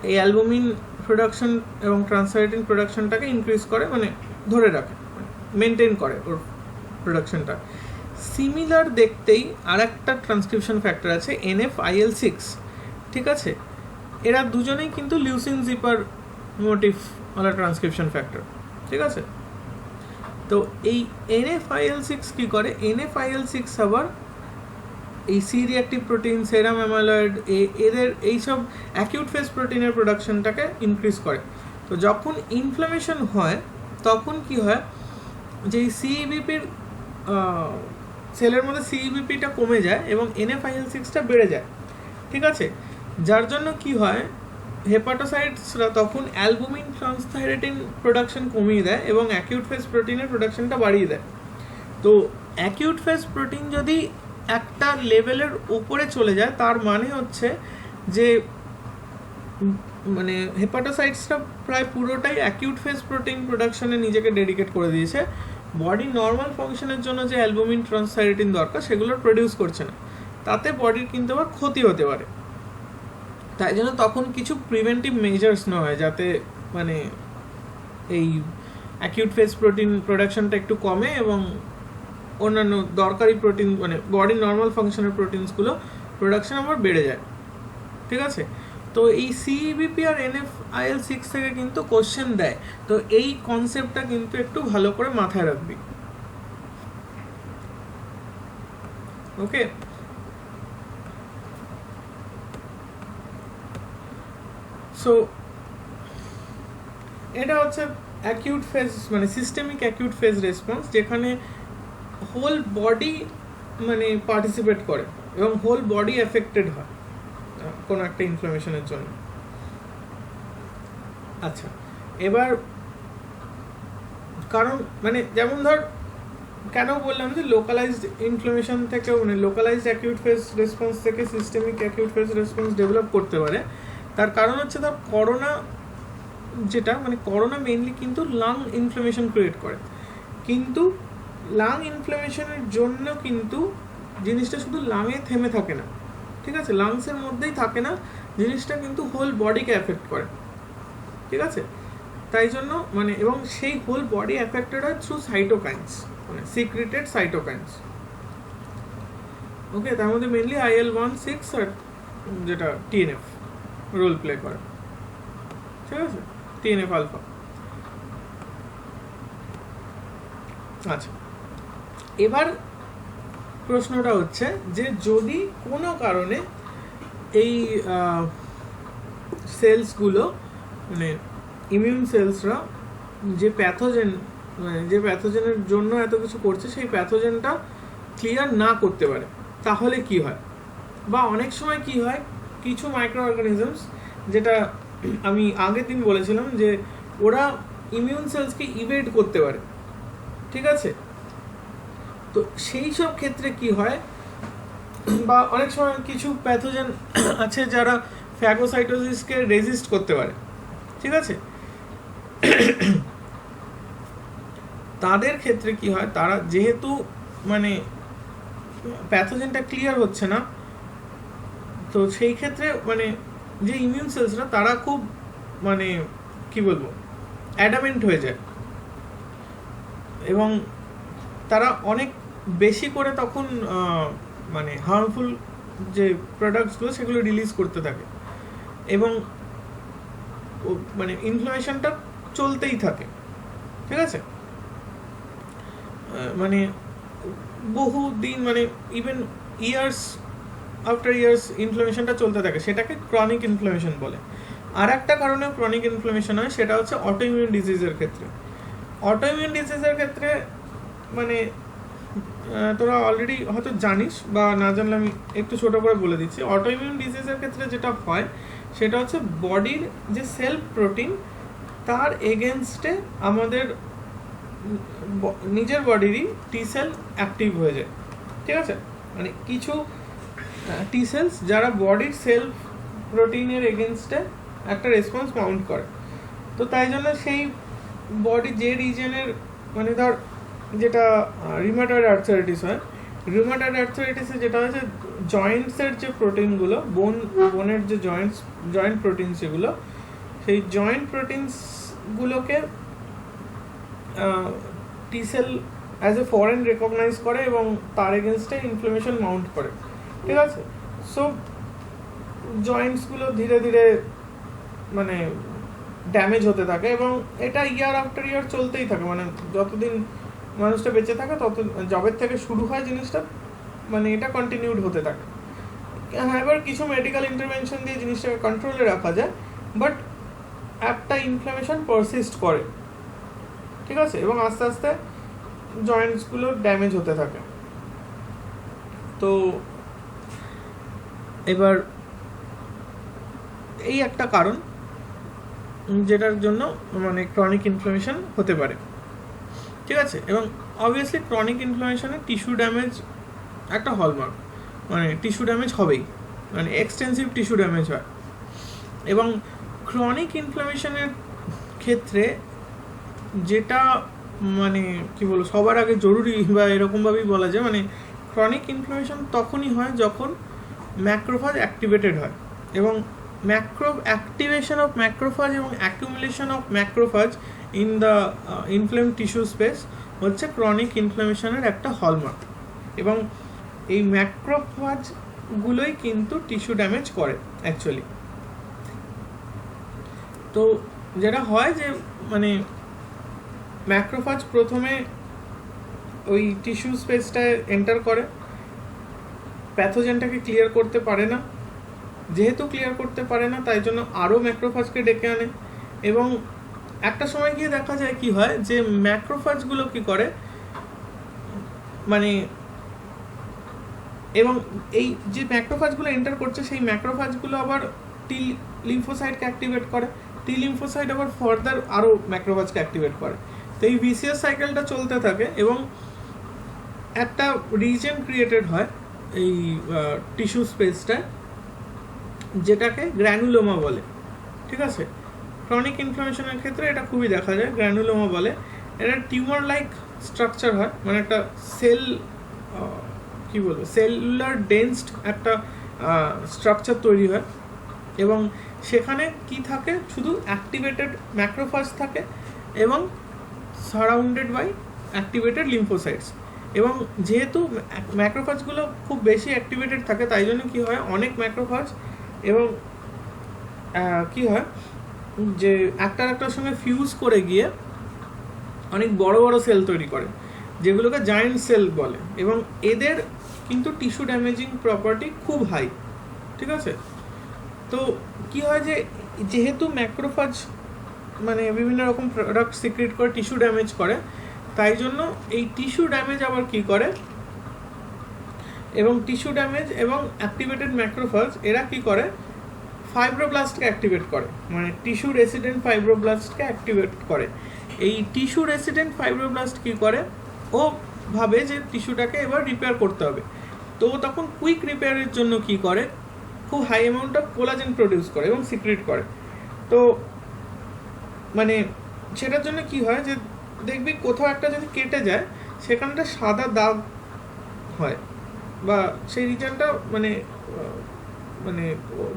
এই অ্যালবুমিন প্রোডাকশন এবং ট্রান্সথাইরেটিন প্রোডাকশনটাকে ইনক্রিজ করে, মানে ধরে রাখে, মেনটেন করে ওর প্রোডাকশনটা। সিমিলার দেখতেই আর একটা ট্রান্সক্রিপশন ফ্যাক্টর আছে NF-IL-6, ঠিক আছে। এরা দুজনেই কিন্তু লিউসিন জিপার মোটিভ ওলা ট্রান্সক্রিপশন ফ্যাক্টর, ঠিক আছে। তো এই NF-IL-6 কী করে, NF-IL-6 আবার এই সি রিঅ্যাক্টিভ প্রোটিন, সেরাম অ্যামাইলয়েড, এদের এইসব অ্যাকিউট ফেজ প্রোটিনের প্রোডাকশনটাকে ইনক্রিজ করে। তো যখন ইনফ্লামেশন হয় তখন কি হয়, যে এই CEBPর সেলের মধ্যে CEBPটা কমে যায় এবং NF-IL-6টা বেড়ে যায়, ঠিক আছে। যার জন্য কি হয়, হেপাটোসাইটসরা তখন অ্যালবুমিন ট্রান্সথাইরেটিন প্রোডাকশন কমিয়ে দেয় এবং অ্যাকিউট ফেজ প্রোটিনের প্রোডাকশনটা বাড়িয়ে দেয়। তো অ্যাকিউট ফেজ প্রোটিন যদি একটা লেভেলের উপরে চলে যায় তার মানে হচ্ছে যে মানে হেপাটোসাইটসটা প্রায় পুরোটাই অ্যাকিউট ফেজ প্রোটিন প্রোডাকশনে নিজেকে ডেডিকেট করে দিয়েছে, বডি নর্মাল ফাংশনের জন্য যে অ্যালবুমিন ট্রান্সথাইরেটিন দরকার সেগুলো প্রডিউস করছে না, তাতে বডির কিন্তু আবার ক্ষতি হতে পারে। তাই জন্য তখন কিছু প্রিভেন্টিভ মেজার্স নেওয়া হয় যাতে মানে এই অ্যাকিউট ফেজ প্রোটিন প্রোডাকশনটা একটু কমে এবং অন্যান্য দরকারি প্রোটিন মানে বডির নর্মাল ফাংশনের প্রোটিনসগুলো প্রোডাকশন আবার বেড়ে যায়, ঠিক আছে। তো এই CEBP আর NF-IL-6 থেকে কিন্তু কোশ্চেন দেয়, তো এই কনসেপ্টটা কিন্তু একটু ভালো করে মাথায় রাখবি, ওকে। সো এটা হচ্ছে অ্যাকিউট ফেজ মানে সিস্টেমিক অ্যাকিউট ফেজ রেসপন্স, যেখানে হোল বডি মানে পার্টিসিপেট করে এবং হোল বডি এফেক্টেড হয়, কোনো একটা ইনফ্লামেশনের জন্য। আচ্ছা, এবার কারণ মানে যেমন ধর কেন বললাম যে লোকালাইজড ইনফ্লামেশন থেকে মানে লোকালাইজড অ্যাকিউট ফেজ রেসপন্স থেকে systemic acute phase response develop করতে পারে, তার কারণ হচ্ছে ধর করোনা, যেটা মানে করোনা মেইনলি কিন্তু লাং ইনফ্লামেশন ক্রিয়েট করে, কিন্তু লাং ইনফ্লামেশনের জন্য কিন্তু জিনিসটা শুধু লাংয়ে থেমে থাকে না, ঠিক আছে, লাংসের মধ্যেই থাকে না, জিনিসটা কিন্তু হোল বডিকে এফেক্ট করে, ঠিক আছে। তাই জন্য মানে এবং সেই হোল বডি এফেক্টেড হয় থ্রু সাইটোকাইন্স, মানে সিক্রেটেড সাইটোকাইন্স। ওকে, তার মধ্যে মেনলি IL-1/6 আর যেটা TNF রোল প্লে করে, ঠিক আছে, TNF আলফা। আচ্ছা, এবার প্রশ্নটা হচ্ছে যে যদি কোনো কারণে এই সেলসগুলো মানে ইমিউন সেলসরা যে প্যাথোজেন মানে যে প্যাথোজেনের জন্য এত কিছু করছে সেই প্যাথোজেনটা ক্লিয়ার না করতে পারে, তাহলে কি হয়? বা অনেক সময় কি হয়, কিছু মাইক্রো অর্গানিজমস, যেটা আমি আগের দিন বলেছিলাম যে ওরা ইমিউন সেলসকে ইভেড করতে পারে, ঠিক আছে। তো সেই সব ক্ষেত্রে কি হয়, বা অনেক সময় কিছু প্যাথোজেন আছে যারা ফ্যাগোসাইটোসিসকে রেজিস্ট করতে পারে, ঠিক আছে। তাদের ক্ষেত্রে কি হয়, তারা যেহেতু মানে প্যাথোজেনটা ক্লিয়ার হচ্ছে না, তো সেই ক্ষেত্রে মানে যে ইমিউন সেলসরা তারা খুব মানে কি বলবো অ্যাডামেন্ট হয়ে যায় এবং তারা অনেক বেশি করে তখন মানে হার্মফুল যে প্রোডাক্টসগুলো সেগুলো রিলিজ করতে থাকে এবং মানে ইনফ্লামেশনটা চলতেই থাকে, ঠিক আছে। মানে বহু দিন মানে ইভেন ইয়ার্স আফটার ইয়ার্স ইনফ্লামেশনটা চলতে থাকে, সেটাকে ক্রনিক ইনফ্লামেশন বলে। আর একটা কারণে ক্রনিক ইনফ্লামেশন হয়, সেটা হচ্ছে অটোইমিউন ডিজিজের ক্ষেত্রে। অটোইমিউন ডিজিজের ক্ষেত্রে মানে তোরা অলরেডি হয়তো জানিস, বা না জানলে আমি একটু ছোটো করে বলে দিচ্ছি। অটোইমিউন ডিজিজের ক্ষেত্রে যেটা হয় সেটা হচ্ছে বডির যে সেলফ প্রোটিন তার এগেনস্টে আমাদের নিজের বডিরই টি সেল অ্যাক্টিভ হয়ে যায়, ঠিক আছে। মানে কিছু টি সেলস যারা বডির সেলফ প্রোটিনের এগেনস্টে একটা রেসপন্স মাউন্ট করে, তো তাই জন্য সেই বডি যে রিজনের মানে ধর যেটা রিউমাটয়েড আর্থ্রাইটিস হয়, রিউমাটয়েড আর্থ্রাইটিসে যেটা হয় যে জয়েন্টসের যে প্রোটিনগুলো বোনের যে জয়েন্ট প্রোটিন সেগুলো, সেই জয়েন্ট প্রোটিনসগুলোকে T cell as a foreign recognise করে এবং তার এগেনস্টে ইনফ্লামেশন মাউন্ট করে, ঠিক আছে। সো জয়েন্টসগুলো ধীরে ধীরে মানে ড্যামেজ হতে থাকে এবং এটা ইয়ার আফটার ইয়ার চলতেই থাকে, মানে যতদিন মানুষটা বেঁচে থাকে তত জবের থেকে শুরু হয় জিনিসটা, মানে এটা কন্টিনিউড হতে থাকে। হ্যাঁ, এবার কিছু মেডিকেল ইন্টারভেনশন দিয়ে জিনিসটাকে কন্ট্রোলে রাখা যায়, বাট একটা ইনফ্লামেশন পারসিস্ট করে, ঠিক আছে, এবং আস্তে আস্তে জয়েন্টসগুলো ড্যামেজ হতে থাকে। তো এবার এই একটা কারণ যেটার জন্য মানে ক্রনিক ইনফ্লামেশন হতে পারে, ঠিক আছে। এবং অবভিয়াসলি ক্রনিক ইনফ্লামেশনে টিস্যু ড্যামেজ একটা হলমার্ক, মানে টিস্যু ড্যামেজ হবেই, মানে এক্সটেন্সিভ টিস্যু ড্যামেজ হয়। এবং ক্রনিক ইনফ্লামেশনের ক্ষেত্রে যেটা মানে কি বলবো সবার আগে জরুরি বা এরকমভাবেই বলা যায়, মানে ক্রনিক ইনফ্লামেশন তখনই হয় যখন ম্যাক্রোফাজ অ্যাক্টিভেটেড হয়, এবং অ্যাক্টিভেশন অফ ম্যাক্রোফাজ এবং accumulation of macrophage in the inflamed tissue space হচ্ছে ক্রনিক ইনফ্লামেশনের একটা হলমার্ক। এবং এই ম্যাক্রোফাজগুলোই কিন্তু টিস্যু ড্যামেজ করে অ্যাকচুয়ালি। তো যেটা হয় যে মানে ম্যাক্রোফাজ প্রথমে ওই টিস্যু স্পেসটায় এন্টার করে, প্যাথোজেনটাকে ক্লিয়ার করতে পারে না, যেহেতু ক্লিয়ার করতে পারে না তাই জন্য আরও ম্যাক্রোফাজকে ডেকে আনে, এবং একটা সময় গিয়ে দেখা যায় কি হয় যে ম্যাক্রোফাজগুলো কি করে মানে এবং এই যে ম্যাক্রোফাজগুলো এন্টার করছে সেই ম্যাক্রোফাজগুলো আবার টি লিম্ফোসাইটকে অ্যাক্টিভেট করে, টি লিম্ফোসাইট আবার ফার্দার আরও ম্যাক্রোফাজকে অ্যাক্টিভেট করে। তো এই ভিসিয়াস সাইকেলটা চলতে থাকে এবং একটা রিজন ক্রিয়েটেড হয় এই টিস্যু স্পেসটায়, যেটাকে গ্র্যানুলোমা বলে। ঠিক আছে, ক্রনিক ইনফ্লামেশনের ক্ষেত্রে এটা খুবই দেখা যায়, গ্র্যানুলোমা বলে। এটা টিউমার লাইক স্ট্রাকচার হয়, মানে একটা সেল কি বলবো সেলুলার ডেন্সড একটা স্ট্রাকচার তৈরি হয় এবং সেখানে কি থাকে, শুধু অ্যাক্টিভেটেড ম্যাক্রোফাজ থাকে এবং সারাউন্ডেড বাই অ্যাক্টিভেটেড লিম্ফোসাইটস। এবং যেহেতু ম্যাক্রোফাজগুলো খুব বেশি অ্যাক্টিভেটেড থাকে, তাই জন্য কী হয়, অনেক ম্যাক্রোফাজ এবং কি হয় যে একটার সঙ্গে ফিউজ করে গিয়ে অনেক বড় বড় সেল তৈরি করে, যেগুলোকে জায়েন্ট সেল বলে। এবং এদের কিন্তু টিস্যু ড্যামেজিং প্রপার্টি খুব হাই। ঠিক আছে, তো কি হয় যে যেহেতু ম্যাক্রোফাজ মানে বিভিন্ন রকম প্রোডাক্ট সিক্রেট করে টিস্যু ড্যামেজ করে, তাই জন্য এই টিস্যু ড্যামেজ আবার কি করে, এবং টিস্যু ড্যামেজ এবং অ্যাক্টিভেটেড ম্যাক্রোফাজ এরা কি করে, ফাইব্রোব্লাস্টকে অ্যাক্টিভেট করে, মানে টিস্যু রেসিডেন্ট ফাইব্রোব্লাস্টকে অ্যাক্টিভেট করে। এই টিস্যু রেসিডেন্ট ফাইব্রোব্লাস্ট কি করে, ও ভাবে যে টিস্যুটাকে এবার রিপেয়ার করতে হবে, তো তখন কুইক রিপেয়ারের জন্য কি করে, খুব high amount of collagen produce করে এবং সিক্রেট করে। তো মানে সেটার জন্য কি হয় যে দেখবি কোথাও একটা যদি কেটে যায়, সেখানে একটা সাদা দাগ হয়, বা সেই রিজনটা মানে মানে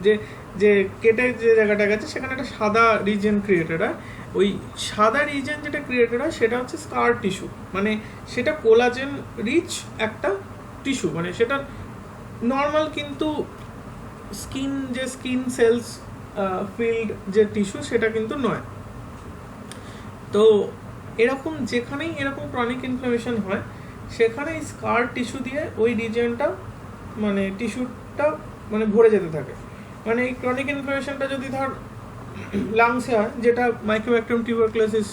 যে যে কেটে যে জায়গাটা গেছে সেখানে একটা সাদা রিজন ক্রিয়েটেড হয়। ওই সাদা রিজন যেটা ক্রিয়েটেড হয় সেটা হচ্ছে স্কার টিস্যু, মানে সেটা কোলাজেন রিচ একটা টিস্যু, মানে সেটা নর্মাল কিন্তু স্কিন সেলস ফিল্ড যে টিস্যু সেটা কিন্তু নয়। তো এরকম যেখানেই এরকম ক্রনিক ইনফ্লামেশন হয়, সেখানে স্কার টিস্যু দিয়ে ওই রিজনটা মানে টিস্যুটা মানে ভরে যেতে থাকে। মানে এই ক্রনিক ইনফ্লামেশনটা যদি ধর লাংসে হয়, যেটা মাইক্রোব্যাকটেরিয়াম টিউবারকুলোসিস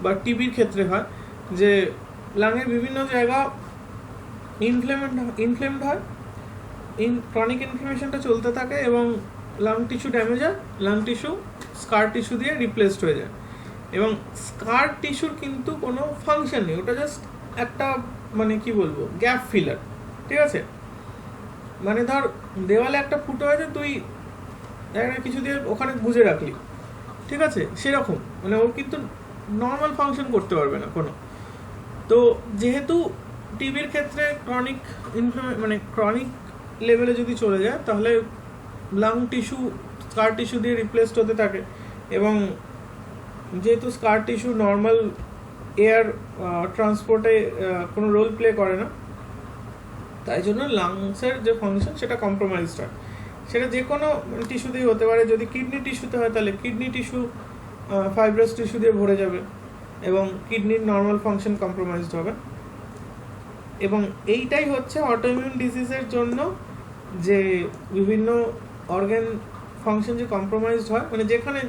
বা টিবির ক্ষেত্রে হয়, যে লাংয়ের বিভিন্ন জায়গা ইনফ্লেমড হয়, ক্রনিক ইনফ্লামেশনটা চলতে থাকে এবং লাং টিস্যু ড্যামেজ হয়, লাং টিস্যু স্কার টিস্যু দিয়ে রিপ্লেসড হয়ে যায়। এবং স্কার টিস্যুর কিন্তু কোনো ফাংশন নেই, ওটা জাস্ট একটা মানে কি বলবো গ্যাপ ফিলার। ঠিক আছে, মানে ধর দেওয়ালে একটা ফুটো হয়েছে, তুই একটা কিছু দিয়ে ওখানে গুঁজে রাখলি, ঠিক আছে, সেরকম মানে ওর কিন্তু নর্মাল ফাংশন করতে পারবে না কোনো। তো যেহেতু টিবির ক্ষেত্রে ক্রনিক মানে ক্রনিক লেভেলে যদি চলে যায়, তাহলে লাং টিস্যু স্কার টিস্যু দিয়ে রিপ্লেসড হতে থাকে, এবং যেহেতু স্কার টিস্যু নর্মাল এয়ার ট্রান্সপোর্টে কোনো রোল প্লে করে না, তাই জন্য লাংসের যে ফাংশন সেটা কম্প্রোমাইজড হয়। সেটা যে কোনো টিস্যুতেই হতে পারে। যদি কিডনি টিস্যুতে হয়, তাহলে কিডনি টিস্যু ফাইব্রাস টিস্যু দিয়ে ভরে যাবে এবং কিডনির নর্মাল ফাংশন কম্প্রোমাইজড হবে। এবং এইটাই হচ্ছে অটোইমিউন ডিজিজের জন্য যে বিভিন্ন অর্গান ফাংশন যে কম্প্রোমাইজড হয়, মানে যেখানে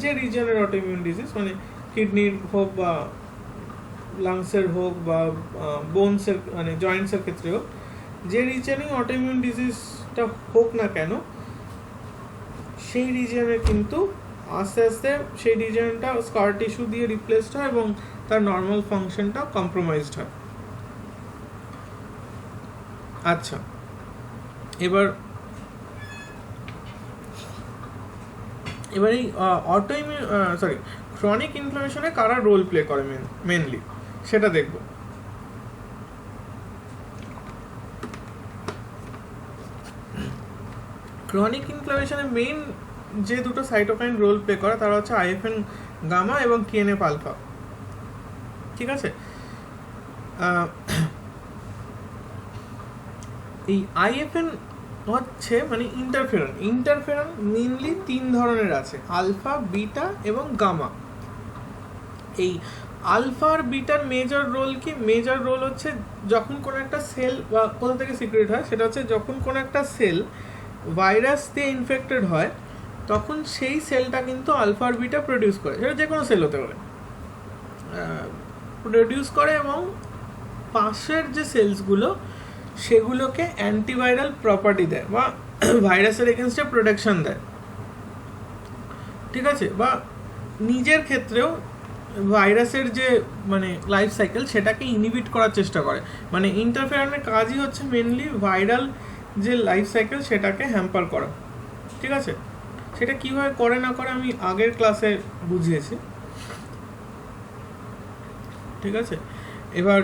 যে রিজনের অটোইমিউন ডিজিজ, মানে কিডনির হোক বা লাংসের হোক বা বোনসের মানে জয়েন্টসের ক্ষেত্রে হোক, যে রিজনেই অটোইমিউন ডিজিজটা হোক না কেন, সেই রিজনে কিন্তু আস্তে আস্তে সেই রিজনটা স্কার টিস্যু দিয়ে রিপ্লেসড হয় এবং তার নর্মাল ফাংশনটা কম্প্রোমাইজড হয়। আচ্ছা, এবার এই অটোইমিউন ক্রনিক ইনফ্লামেশনে কারা রোল প্লে করে মেনলি সেটা দেখব। ক্রনিক ইনফ্লামেশনে মেইন যে দুটো সাইটোকাইন রোল প্লে করে তারা হচ্ছে আইএফএন গামা এবং টিএনএফ আলফা। ঠিক আছে, এই আইএফএন হচ্ছে মানে ইন্টারফেরন মেইনলি 3 ধরনের আছে, আলফা, বিটা এবং গামা। এই আলফা আর বিটার মেজর রোল হচ্ছে যখন কোনো একটা সেল বা কোথা থেকে সিক্রেট হয়, সেটা হচ্ছে যখন কোনো একটা সেল ভাইরাস দিয়ে ইনফেক্টেড হয়, তখন সেই সেলটা কিন্তু আলফা আর বিটা প্রডিউস করে, সেটা যে কোনো সেল হতে পারে, প্রডিউস করে এবং পাশের যে সেলসগুলো সেগুলোকে অ্যান্টিভাইরাল প্রপার্টি দেয় বা ভাইরাসের এগেনস্টে প্রোটেকশন দেয়, ঠিক আছে। বা নিজের ক্ষেত্রেও ভাইরাসের যে মানে লাইফ সাইকেল সেটাকে ইনহিবিট করার চেষ্টা করে, মানে ইন্টারফেরনের কাজই হচ্ছে মেনলি ভাইরাল যে লাইফ সাইকেল সেটাকে হ্যাম্পার করা, ঠিক আছে। সেটা কীভাবে করে না করে আমি আগের ক্লাসে বুঝিয়েছি, ঠিক আছে। এবার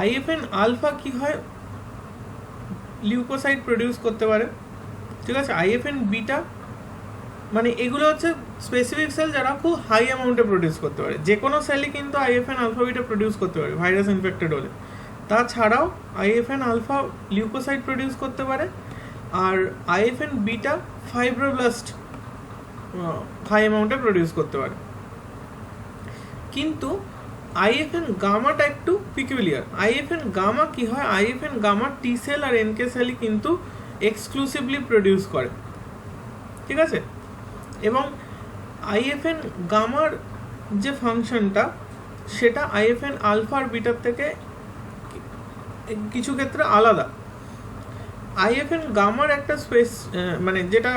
আইএফএন আলফা কি হয়, লিউকোসাইট প্রডিউস করতে পারে, ঠিক আছে। আইএফএন বিটা মানে এগুলো হচ্ছে স্পেসিফিক সেল যারা খুব হাই অ্যামাউন্টে প্রডিউস করতে পারে, যে কোনো সেলই কিন্তু আইএফএন আলফা বিটা প্রডিউস করতে পারে ভাইরাস ইনফেক্টেড হলে। তাছাড়াও আইএফএন আলফা লিউকোসাইট প্রডিউস করতে পারে, আর IFN beta fibroblast high অ্যামাউন্টে produce করতে পারে। কিন্তু আইএফএন গামাটা একটু পিকুলিয়ার। আইএফএন গামা কি হয়, আইএফএন গামা টি সেল আর এনকে সেলই কিন্তু এক্সক্লুসিভলি প্রডিউস করে, ঠিক আছে। এবং আইএফএন গামার যে ফাংশনটা সেটা আইএফএন আলফা আর বিটার থেকে কিছু ক্ষেত্রে আলাদা। আইএফএন গামার একটা মানে যেটা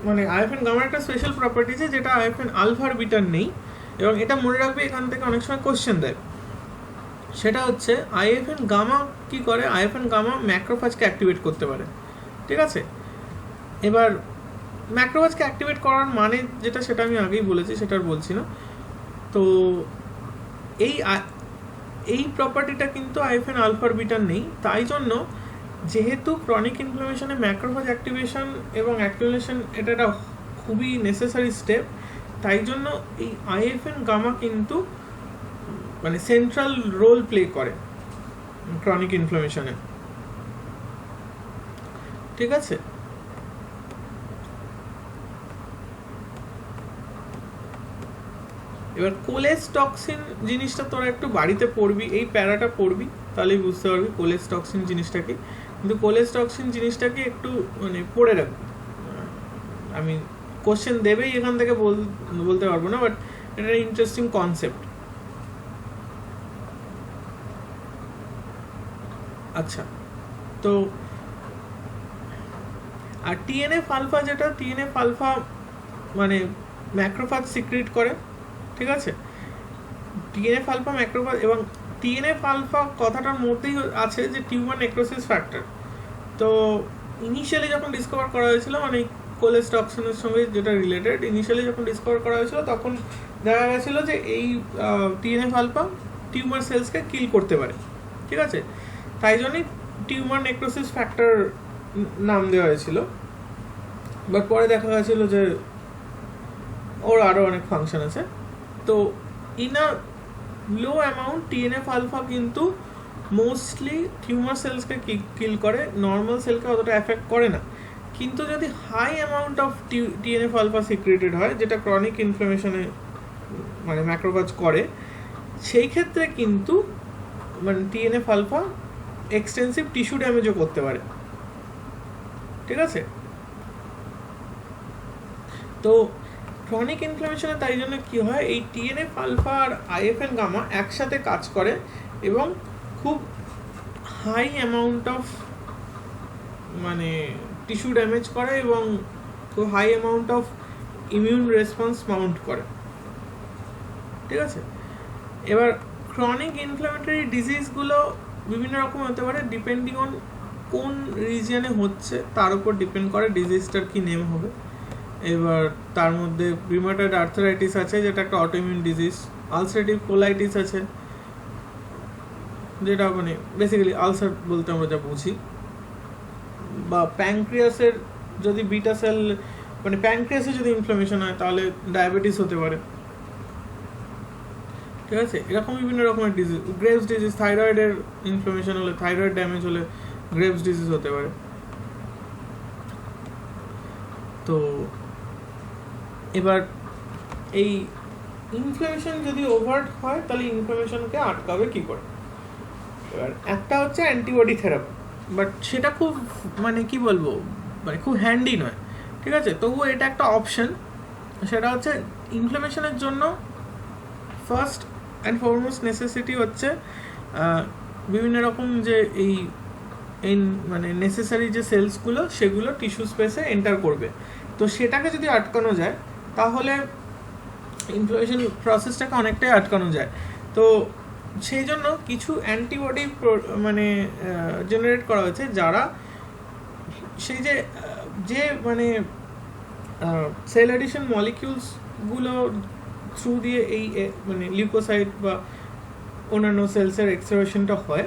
মানে আইএফএন গামার একটা স্পেশাল প্রপার্টি আছে যেটা আইএফএন আলফা আর বিটার নেই, এবং এটা মনে রাখবে, এখান থেকে অনেক সময় কোশ্চেন দেয়। সেটা হচ্ছে আইএফএন গামা কি করে, আইএফএন গামা ম্যাক্রোফাজকে অ্যাক্টিভেট করতে পারে, ঠিক আছে। এবার ম্যাক্রোফাজকে অ্যাক্টিভেট করার মানে যেটা সেটা আমি আগেই বলেছি, সেটা আর বলছি না। তো এই প্রপার্টিটা কিন্তু আইএফএন আলফার বিটার নেই। তাই জন্য যেহেতু ক্রনিক ইনফ্লামেশনে ম্যাক্রোফাজ অ্যাক্টিভেশন এবং অ্যাক্টিভেশন এটা একটা খুবই নেসেসারি স্টেপ, তাই জন্য এই আইএফএন গামা কিন্তু মানে সেন্ট্রাল রোল প্লে করে ক্রনিক ইনফ্লামেশনে, ঠিক আছে। এবার কোলেস্টক্সিন জিনিসটা তোরা একটু বাড়িতে পড়বি, এই প্যারাটা পড়বি, তাহলেই বুঝতে পারবি কোলেস্টক্সিন জিনিসটা কি। কিন্তু কোলেস্টক্সিন জিনিসটাকে একটু মানে পড়ে রাখবি। আমি কোশ্চেন দেবেই, এখান থেকে বলতে পারবো না, বাট এটা ইন্টারেস্টিং কনসেপ্ট। আচ্ছা, তো আর টিএনএফ আলফা, যেটা টিএনএফ আলফা মানে ম্যাক্রোফাজ সিক্রেট করে, ঠিক আছে। টিএনএফ আলফা ম্যাক্রোফাজ, এবং টিএনএফ আলফা কথাটার মধ্যেই আছে যে টিউমার নেক্রোসিস ফ্যাক্টর। তো ইনিশিয়ালি যখন ডিসকভার করা হয়েছিল, মানে কোলেস্টক্সিনের সঙ্গে যেটা রিলেটেড, ইনিশিয়ালি যখন ডিসকভার করা হয়েছিল তখন দেখা গেছিলো যে এই টিএনএফ আলফা টিউমার সেলসকে কিল করতে পারে, ঠিক আছে। তাই জন্যই টিউমার নেক্রোসিস ফ্যাক্টর নাম দেওয়া হয়েছিল। বাট পরে দেখা গেছিলো যে ওর আরও অনেক ফাংশন আছে। তো in a low amount TNF alpha কিন্তু মোস্টলি টিউমার সেলসকে কিল করে, নর্মাল সেলকে অতটা এফেক্ট করে না। কিন্তু যদি high amount of TNF alpha secreted হয়, যেটা ক্রনিক ইনফ্লামেশনে মানে ম্যাক্রোফাজ করে, সেই ক্ষেত্রে কিন্তু মানে টিএনএফ আলফা এক্সটেন্সিভ টিস্যু ড্যামেজও করতে পারে, ঠিক আছে। তো ক্রনিক ইনফ্লামেশনে তাই জন্য কী হয়, এই টিএনএফ আলফা আর আইএফএন গামা একসাথে কাজ করে এবং খুব হাই অ্যামাউন্ট অফ মানে টিস্যু ড্যামেজ করে এবং খুব high amount of immune response mount করে, ঠিক আছে। এবার ক্রনিক ইনফ্লামেটরি ডিজিজগুলো বিভিন্ন রকম হতে পারে, ডিপেন্ডিং অন কোন রিজিয়নে হচ্ছে তার উপর ডিপেন্ড করে ডিজিজটার কী নেম হবে। এবার তার মধ্যে রিউমাটয়েড আর্থারাইটিস আছে, যেটা একটা অটোইমিউন ডিজিজ। আলসারেটিভ কোলাইটিস আছে, যেটা মানে বেসিক্যালি আলসার বলতে আমরা যা বুঝি। বা প্যানক্রিয়াসের যদি বিটা সেল মানে প্যানক্রিয়াসে যদি ইনফ্লামেশন হয় তাহলে ডায়াবেটিস হতে পারে, ঠিক আছে। এরকম বিভিন্ন রকমের ডিজিজ, গ্রেভস ডিজিজ, থাইরয়েডের ইনফ্লামেশন হলে, থাইরয়েড ড্যামেজ হলে গ্রেভস ডিজিজ হতে পারে। তো এবার এই ইনফ্লামেশন যদি ওভার হয় তাহলে ইনফ্লামেশনকে আটকাবে কী করে? এবার একটা হচ্ছে অ্যান্টিবডি থেরাপি, বাট সেটা খুব মানে কি বলবো মানে খুব হ্যান্ডি নয়, ঠিক আছে। তবুও এটা একটা অপশন। সেটা হচ্ছে ইনফ্লামেশনের জন্য ফার্স্ট অ্যান্ড ফরমোস্ট নেসেসিটি হচ্ছে বিভিন্ন রকম যে এই মানে নেসেসারি যে সেলসগুলো সেগুলো টিস্যু স্পেসে এন্টার করবে। তো সেটাকে যদি আটকানো যায় তাহলে ইনফ্লামেশন প্রসেসটাকে অনেকটাই আটকানো যায়। তো সেই জন্য কিছু অ্যান্টিবডি মানে জেনারেট করা হয়েছে, যারা সেই যে মানে সেল অ্যাডিশন মলিকিউলসগুলো থ্রু দিয়ে এই মানে লিউকোসাইট বা অন্যান্য সেলসের এক্সপ্রেশনটা হয়,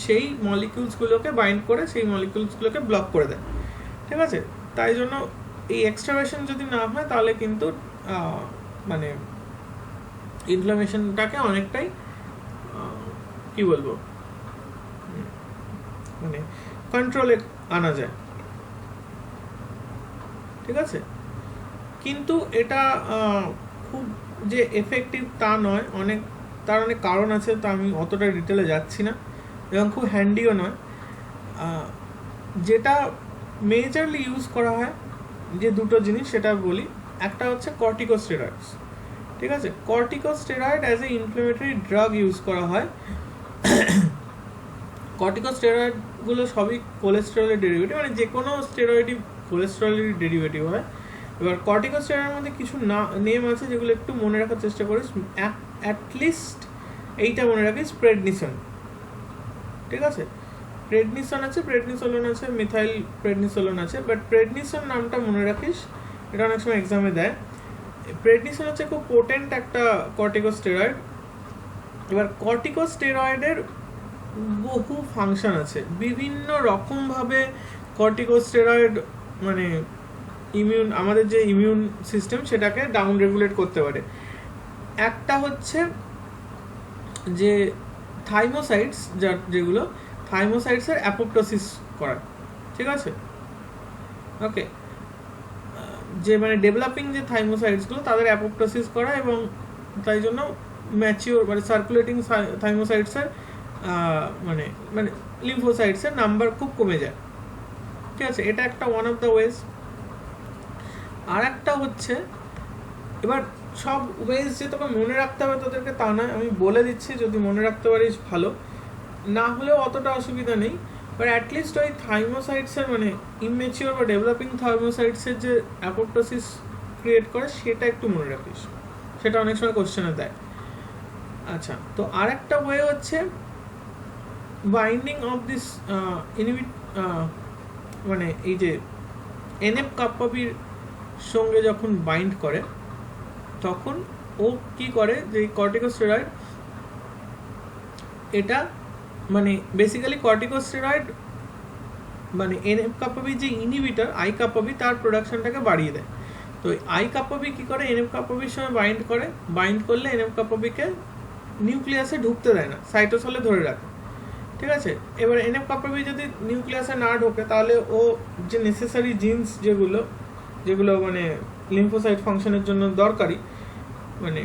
সেই মলিকিউলসগুলোকে বাইন্ড করে সেই মলিকিউলসগুলোকে ব্লক করে দেয়। ঠিক আছে, তাই জন্য এই এক্সট্রাভেশন যদি না হয় তাহলে কিন্তু মানে ইনফ্লামেশনটাকে অনেকটাই কি বলবো মানে কন্ট্রোলে আনা যায়। ঠিক আছে, কিন্তু এটা খুব যে এফেক্টিভ তা নয়, তার অনেক কারণ আছে, তো আমি অতটা ডিটেলে যাচ্ছি না, এবং খুব হ্যান্ডিও নয়। যেটা মেজরলি ইউজ করা হয় যে দুটো জিনিস সেটা বলি। একটা হচ্ছে কর্টিকোস্টেরয়েডস। ঠিক আছে, corticosteroid as a inflammatory drug use করা হয়। কর্টিকোস্টেরয়েডগুলো সবই কোলেস্টেরলের ডেরিভেটিভ, মানে যে কোনো স্টেরয়েডই কোলেস্টেরলের ডেরিভেটিভ হয়। এবার কর্টিকোস্টেরয়েডের মধ্যে কিছু নেম আছে যেগুলো একটু মনে রাখার চেষ্টা করিস, অ্যাটলিস্ট এইটা মনে রাখিস, প্রেডনিসন। ঠিক আছে, প্রেডনিসন আছে, প্রেডনিসোলন আছে, মিথাইল প্রেডনিসোলন আছে, বাট প্রেডনিসন নামটা মনে রাখিস, এটা অনেক সময় এক্সামে দেয়। প্রেডনিসন হচ্ছে খুব পোটেন্ট একটা কর্টিকোস্টেরয়েড। এবার কর্টিকোস্টেরয়েডের বহু ফাংশন আছে, বিভিন্ন রকমভাবে কর্টিকোস্টেরয়েড মানে আমাদের যে ইমিউন সিস্টেম সেটাকে ডাউন রেগুলেট করতে পারে। একটা হচ্ছে যে থাইমোসাইটস, যেগুলো থাইমোসাইটসের অ্যাপোপ্টোসিস করা। ঠিক আছে, ওকে, যে মানে ডেভেলপিং যে থাইমোসাইটসগুলো তাদের অ্যাপোপ্টোসিস করা, এবং তাই জন্য ম্যাচিওর মানে সার্কুলেটিং থাইমোসাইটসের মানে মানে লিম্ফোসাইটসের নাম্বার খুব কমে যায়। ঠিক আছে, এটা একটা ওয়ান অফ দ্য ওয়েজ। আর একটা হচ্ছে, এবার সব ওয়েজ যে তোকে মনে রাখতে হবে তোদেরকে তা নয়, আমি বলে দিচ্ছি, যদি মনে রাখতে পারিস ভালো, না হলেও অতটা অসুবিধা নেই। বাট অ্যাটলিস্ট ওই থাইমোসাইটসের মানে ইমেচিওর বা ডেভেলপিং থাইমোসাইটসের যে অ্যাপোপ্টোসিস ক্রিয়েট করে সেটা একটু মনে রাখিস, সেটা অনেক সময় কোশ্চেনে দেয়। আচ্ছা, তো আর একটা ওয়ে হচ্ছে বাইন্ডিং অফ দিস মানে এই যে এনএফ কাপ্পাবির সঙ্গে যখন বাইন্ড করে তখন ও কি করে, যে কর্টিকোস্টেরয়েড, এটা মানে বেসিক্যালি কর্টিকোস্টেরয়েড মানে এনএফ কাপ্পাবি যে ইনহিবিটর আই কাপ্পাবি তার প্রোডাকশনটাকে বাড়িয়ে দেয়। তো আই কাপ্পাবি কি করে, এনএফ কাপ্পাবির সঙ্গে বাইন্ড করলে এনএফ কাপ্পাবিকে নিউক্লিয়াসে ঢুকতে দেয় না, সাইটোসলে ধরে রাখে। ঠিক আছে, এবার এনএফ কাপ্পাবি যদি নিউক্লিয়াসে না ঢোকে তাহলে ও যে নেসেসারি জিনস যেগুলো মানে লিম্ফোসাইট ফাংশনের জন্য দরকারি, মানে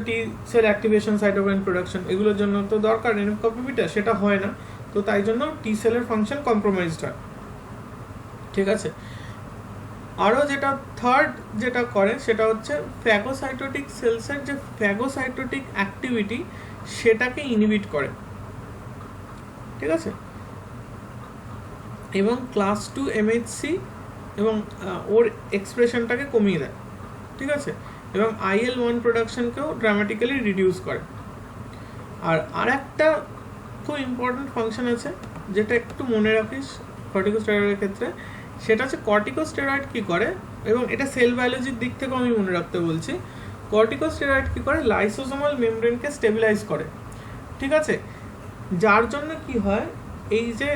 টি সেল অ্যাক্টিভেশন, সাইটোকাইন প্রোডাকশন, এগুলোর জন্য তো দরকার এনএফ কাপ্পাবিটা, সেটা হয় না। তো তাই জন্য টি সেলের ফাংশন কম্প্রোমাইজড হয়। ঠিক আছে, আরও যেটা থার্ড যেটা করে সেটা হচ্ছে ফ্যাগোসাইটোটিক সেলসের যে ফ্যাগোসাইটোটিক অ্যাক্টিভিটি সেটাকে ইনহিবিট করে। ঠিক আছে, এবং ক্লাস 2 MHC এবং ওর এক্সপ্রেশনটাকে কমিয়ে দেয়। ঠিক আছে, এবং IL-1 প্রোডাকশনকেও ড্রামাটিক্যালি রিডিউস করে। আর একটা খুব ইম্পর্টেন্ট ফাংশন আছে যেটা একটু মনে রাখিস কর্টিকোস্টেরয়েডের ক্ষেত্রে, সেটা হচ্ছে কর্টিকোস্টেরয়েড কী করে, এবং এটা সেল বায়োলজির দিক থেকেও আমি মনে রাখতে বলছি। কর্টিকোস্টেরয়েড কী করে, লাইসোসোমাল মেমব্রেনকে স্টেবিলাইজ করে। ঠিক আছে, যার জন্য কি হয়, এই যে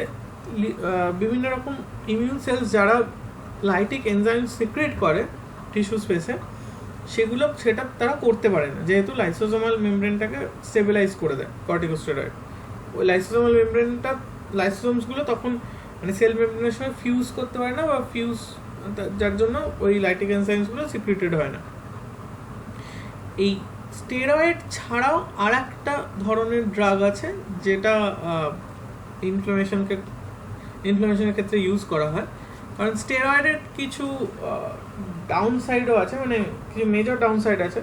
বিভিন্ন রকম ইমিউন সেলস যারা লাইটিক এনজাইম সিক্রেট করে টিস্যু স্পেসে, সেটা তারা করতে পারে না, যেহেতু লাইসোসোমাল মেমব্রেনটাকে স্টেবিলাইজ করে দেয় কর্টিকোস্টেরয়েড। ওই লাইসোসোমসগুলো তখন মানে সেল মেমব্রেনের সঙ্গে ফিউজ করতে পারে না, বা যার জন্য ওই লাইটিক এনজাইমসগুলো সিক্রেটেড হয় না। এই স্টেরয়েড ছাড়াও আর একটা ধরনের ড্রাগ আছে যেটা ইনফ্লামেশনের ক্ষেত্রে ইউজ করা হয়, কারণ স্টেরয়েডের কিছু ডাউন সাইডও আছে, মানে কিছু মেজর ডাউন সাইড আছে।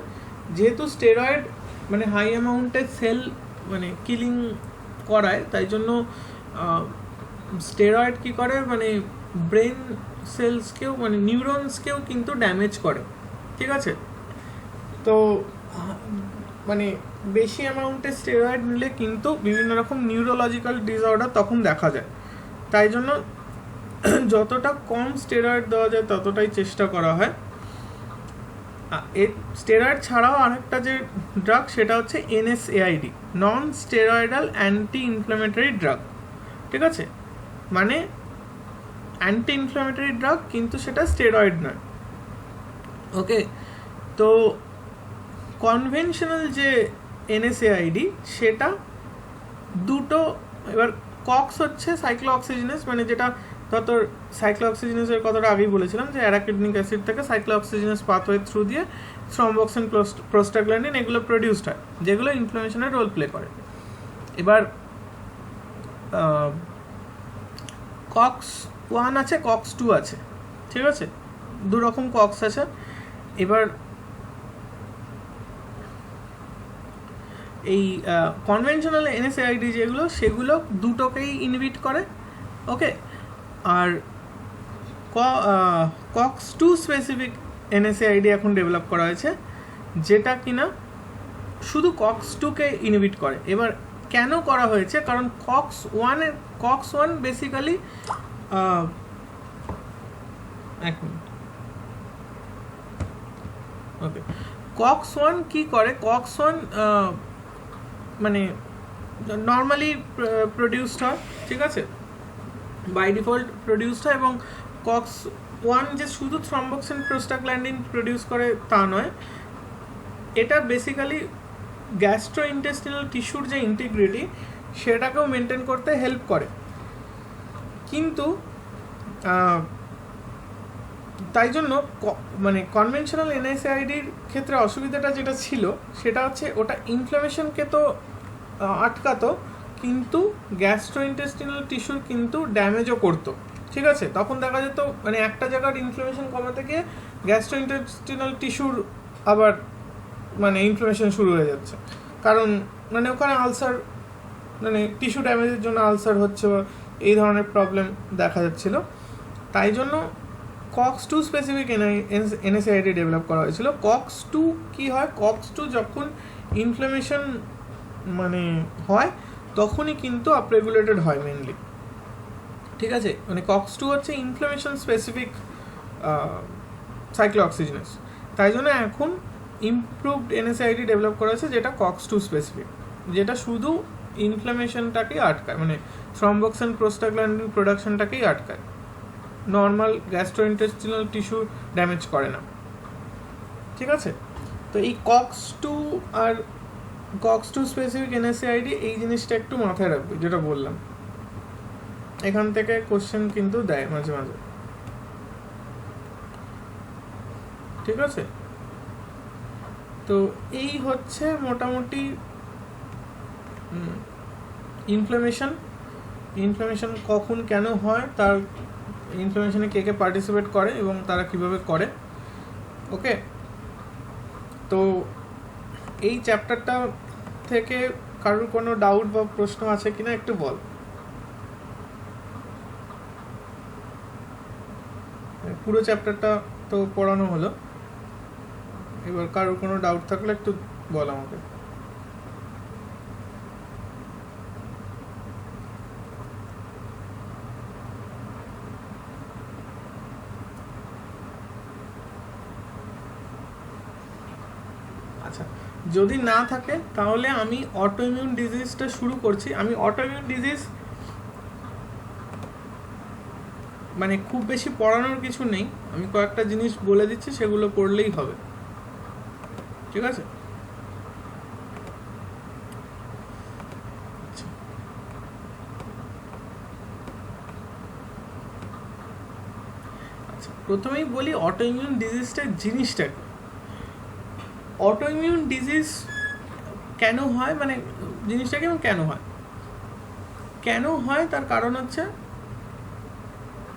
যেহেতু স্টেরয়েড মানে হাই অ্যামাউন্টের সেল মানে কিলিং করায়, তাই জন্য স্টেরয়েড কী করে মানে ব্রেন সেলসকেও মানে নিউরনসকেও কিন্তু ড্যামেজ করে, ঠিক আছে। তো মানে বেশি অ্যামাউন্টে স্টেরয়েড নিলে কিন্তু বিভিন্ন রকম নিউরোলজিক্যাল ডিসঅর্ডার তখন দেখা যায়, তাই জন্য যতটা কম স্টেরয়েড দেওয়া যায় ততটাই চেষ্টা করা হয়। এর স্টেরয়েড ছাড়াও আরেকটা যে ড্রাগ সেটা হচ্ছে NSAID, non steroidal anti inflammatory drug, ঠিক আছে, মানে অ্যান্টি ইনফ্ল্যামেটরি ড্রাগ কিন্তু সেটা স্টেরয়েড নয়। ওকে, তো কনভেনশনাল যে এনএসএআইডি সেটা দুটো, এবার কক্স হচ্ছে সাইক্লোঅক্সিজেনেস, মানে যেটা তোর সাইক্লোঅক্সিজেনেসের কথাটা আগেই বলেছিলাম যে অ্যারাকিডনিক অ্যাসিড থেকে সাইক্লোঅক্সিজেনেস পাথওয়ে থ্রু দিয়ে থ্রম্বক্সিন প্রোস্টাগ্ল্যান্ডিন এগুলো প্রডিউসড হয়, যেগুলো ইনফ্লামেশনের রোল প্লে করে। এবার কক্স 1 আছে, কক্স 2 আছে, ঠিক আছে, দু রকম কক্স আছে। এবার এই কনভেনশনাল এনএসএআইডি যেগুলো সেগুলো দুটোকেই ইনহিবিট করে, ওকে। আর কক্স 2 স্পেসিফিক এনএসএআইডি এখন ডেভেলপ করা হয়েছে, যেটা কিনা শুধু কক্স 2কে ইনহিবিট করে। এবার কেন করা হয়েছে, কারণ কক্স 1 বেসিক্যালি ওকে, কক্স 1 কি করে, কক্স 1 মানে নর্মালি প্রডিউসড হয়, ঠিক আছে, বাই ডিফল্ট প্রডিউসড হয়। এবং কক্স 1 যে শুধু থ্রম্বক্সিন প্রোস্টাগ্ল্যান্ডিন প্রডিউস করে তা নয়, এটা বেসিক্যালি গ্যাস্ট্রোইন্টেস্টিনাল টিস্যুর যে ইন্টিগ্রিটি সেটাকেও মেনটেন করতে হেল্প করে। কিন্তু তাই জন্য মানে কনভেনশনাল এনএসএআইডির ক্ষেত্রে অসুবিধাটা যেটা ছিল সেটা হচ্ছে ওটা ইনফ্লামেশনকে তো আটকাতো, কিন্তু গ্যাস্ট্রোইন্টেস্টিনাল টিস্যুর কিন্তু ড্যামেজও করতো, ঠিক আছে। তখন দেখা যেত মানে একটা জায়গার ইনফ্লামেশন কমাতে গিয়ে গ্যাস্ট্রোইন্টেস্টিনাল টিস্যুর আবার মানে ইনফ্লামেশন শুরু হয়ে যাচ্ছে, কারণ মানে ওখানে আলসার মানে টিস্যু ড্যামেজের জন্য আলসার হচ্ছে বা এই ধরনের প্রবলেম দেখা যাচ্ছিল। তাই জন্য কক্স 2 স্পেসিফিক এনএসএআইডি ডেভেলপ করা হয়েছিল। কক্স 2 কী হয়, কক্স 2 যখন ইনফ্লামেশন মানে হয় তখনই কিন্তু আপরেগুলেটেড হয় মেনলি, ঠিক আছে। মানে কক্স 2 হচ্ছে ইনফ্লামেশন স্পেসিফিক সাইক্লোঅক্সিজেনেস, তাই জন্য এখন ইমপ্রুভড এনএসআইডি ডেভেলপ করা হয়েছে যেটা কক্স 2 স্পেসিফিক, যেটা শুধু ইনফ্লামেশনটাকেই আটকায়, মানে থ্রম্বক্সিন প্রোস্টাগ্ল্যান্ডিন প্রোডাকশনটাকেই আটকায়, নর্মাল গ্যাস্ট্রোইন্টেস্টিনাল টিস্যু ড্যামেজ করে না, ঠিক আছে। তো এই কক্স 2 আর কক্স 2 স্পেসিফিক এনএসএআইডি এই জিনিসটা একটু মাথায় রাখবে, যেটা বললাম। এখান থেকে কোশ্চেন কিন্তু দেয় মাঝে মাঝে, ঠিক আছে। তো এই হচ্ছে মোটামুটি ইনফ্লামেশন কখন কেন হয়, তার ইনফ্লামেশনে কে কে পার্টিসিপেট করে এবং তারা কিভাবে করে, ওকে। তো এই চ্যাপ্টারটা থেকে কারোর কোনো ডাউট বা প্রশ্ন আছে কিনা একটু বল। পুরো চ্যাপ্টারটা তো পড়ানো হলো, এবার কারোর কোনো ডাউট থাকলে একটু বল আমাকে। আচ্ছা, যদি না থাকে তাহলে আমি অটোইমিউন ডিজিজটা শুরু করছি। আমি অটোইমিউন ডিজিজ মানে খুব বেশি পড়ানোর কিছু নেই, আমি কয়েকটা জিনিস বলে দিচ্ছি, সেগুলো পড়লেই হবে, ঠিক আছে। আচ্ছা, প্রথমেই বলি অটোইমিউন ডিজিজটা জিনিসটা কি। অটোইমিউন ডিজিজ কেন হয়, মানে জিনিসটা কেমন কেন হয় তার কারণ হচ্ছে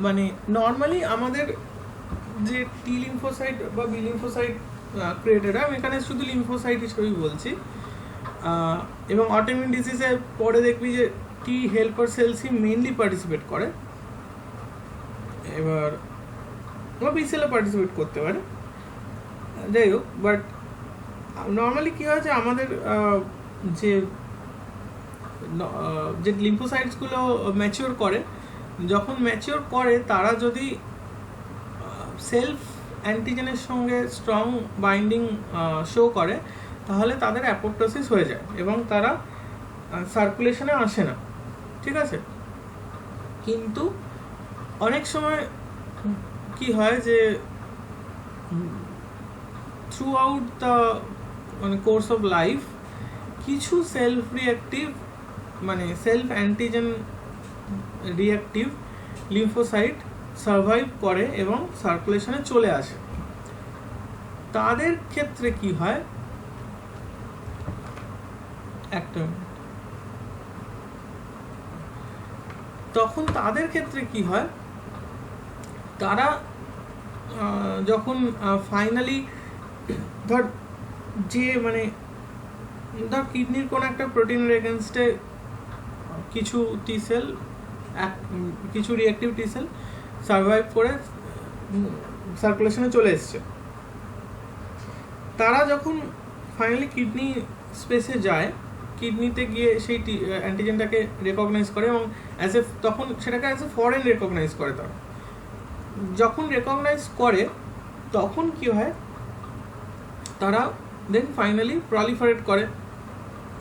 মানে নর্মালি আমাদের যে টি লিম্ফোসাইট বা বি লিম্ফোসাইট ক্রিয়েটেড হয়, আমি এখানে শুধু লিম্ফোসাইট হিসেবেই বলছি, এবং অটোইমিউন ডিজিজে পরে দেখবি যে টি হেল্পার সেলসই মেইনলি পার্টিসিপেট করে, এবার বি সেলও পার্টিসিপেট করতে পারে, যাই হোক। বাট নর্মালি কী হয় যে আমাদের যে লিম্ফোসাইটসগুলো ম্যাচিওর করে, যখন ম্যাচিওর করে তারা যদি সেলফ অ্যান্টিজেনের সঙ্গে স্ট্রং বাইন্ডিং শো করে, তাহলে তাদের অ্যাপোপ্টোসিস হয়ে যায় এবং তারা সার্কুলেশনে আসে না, ঠিক আছে। কিন্তু অনেক সময় কি হয় যে through the course of life কিছু self reactive self antigen reactive lymphocyte survive করে এবং সার্কুলেশনে চলে আসে। তাদের ক্ষেত্রে কি হয়, তখন তাদের ক্ষেত্রে কি হয়, তারা যখন ফাইনালি ধর কিডনির কোনো একটা প্রোটিনের এগেনস্টে কিছু টি সেল, কিছু রিঅ্যাক্টিভ টি সেল সার্ভাইভ করে সার্কুলেশনে চলে এসছে, তারা যখন ফাইনালি কিডনি স্পেসে যায়, কিডনিতে গিয়ে সেই অ্যান্টিজেনটাকে রেকগনাইজ করে এবং তখন সেটাকে অ্যাজ এ ফরেন রেকগনাইজ করে। তারা যখন রেকগনাইজ করে তখন কি হয়, তারা দেন ফাইনালি প্রলিফারেট করে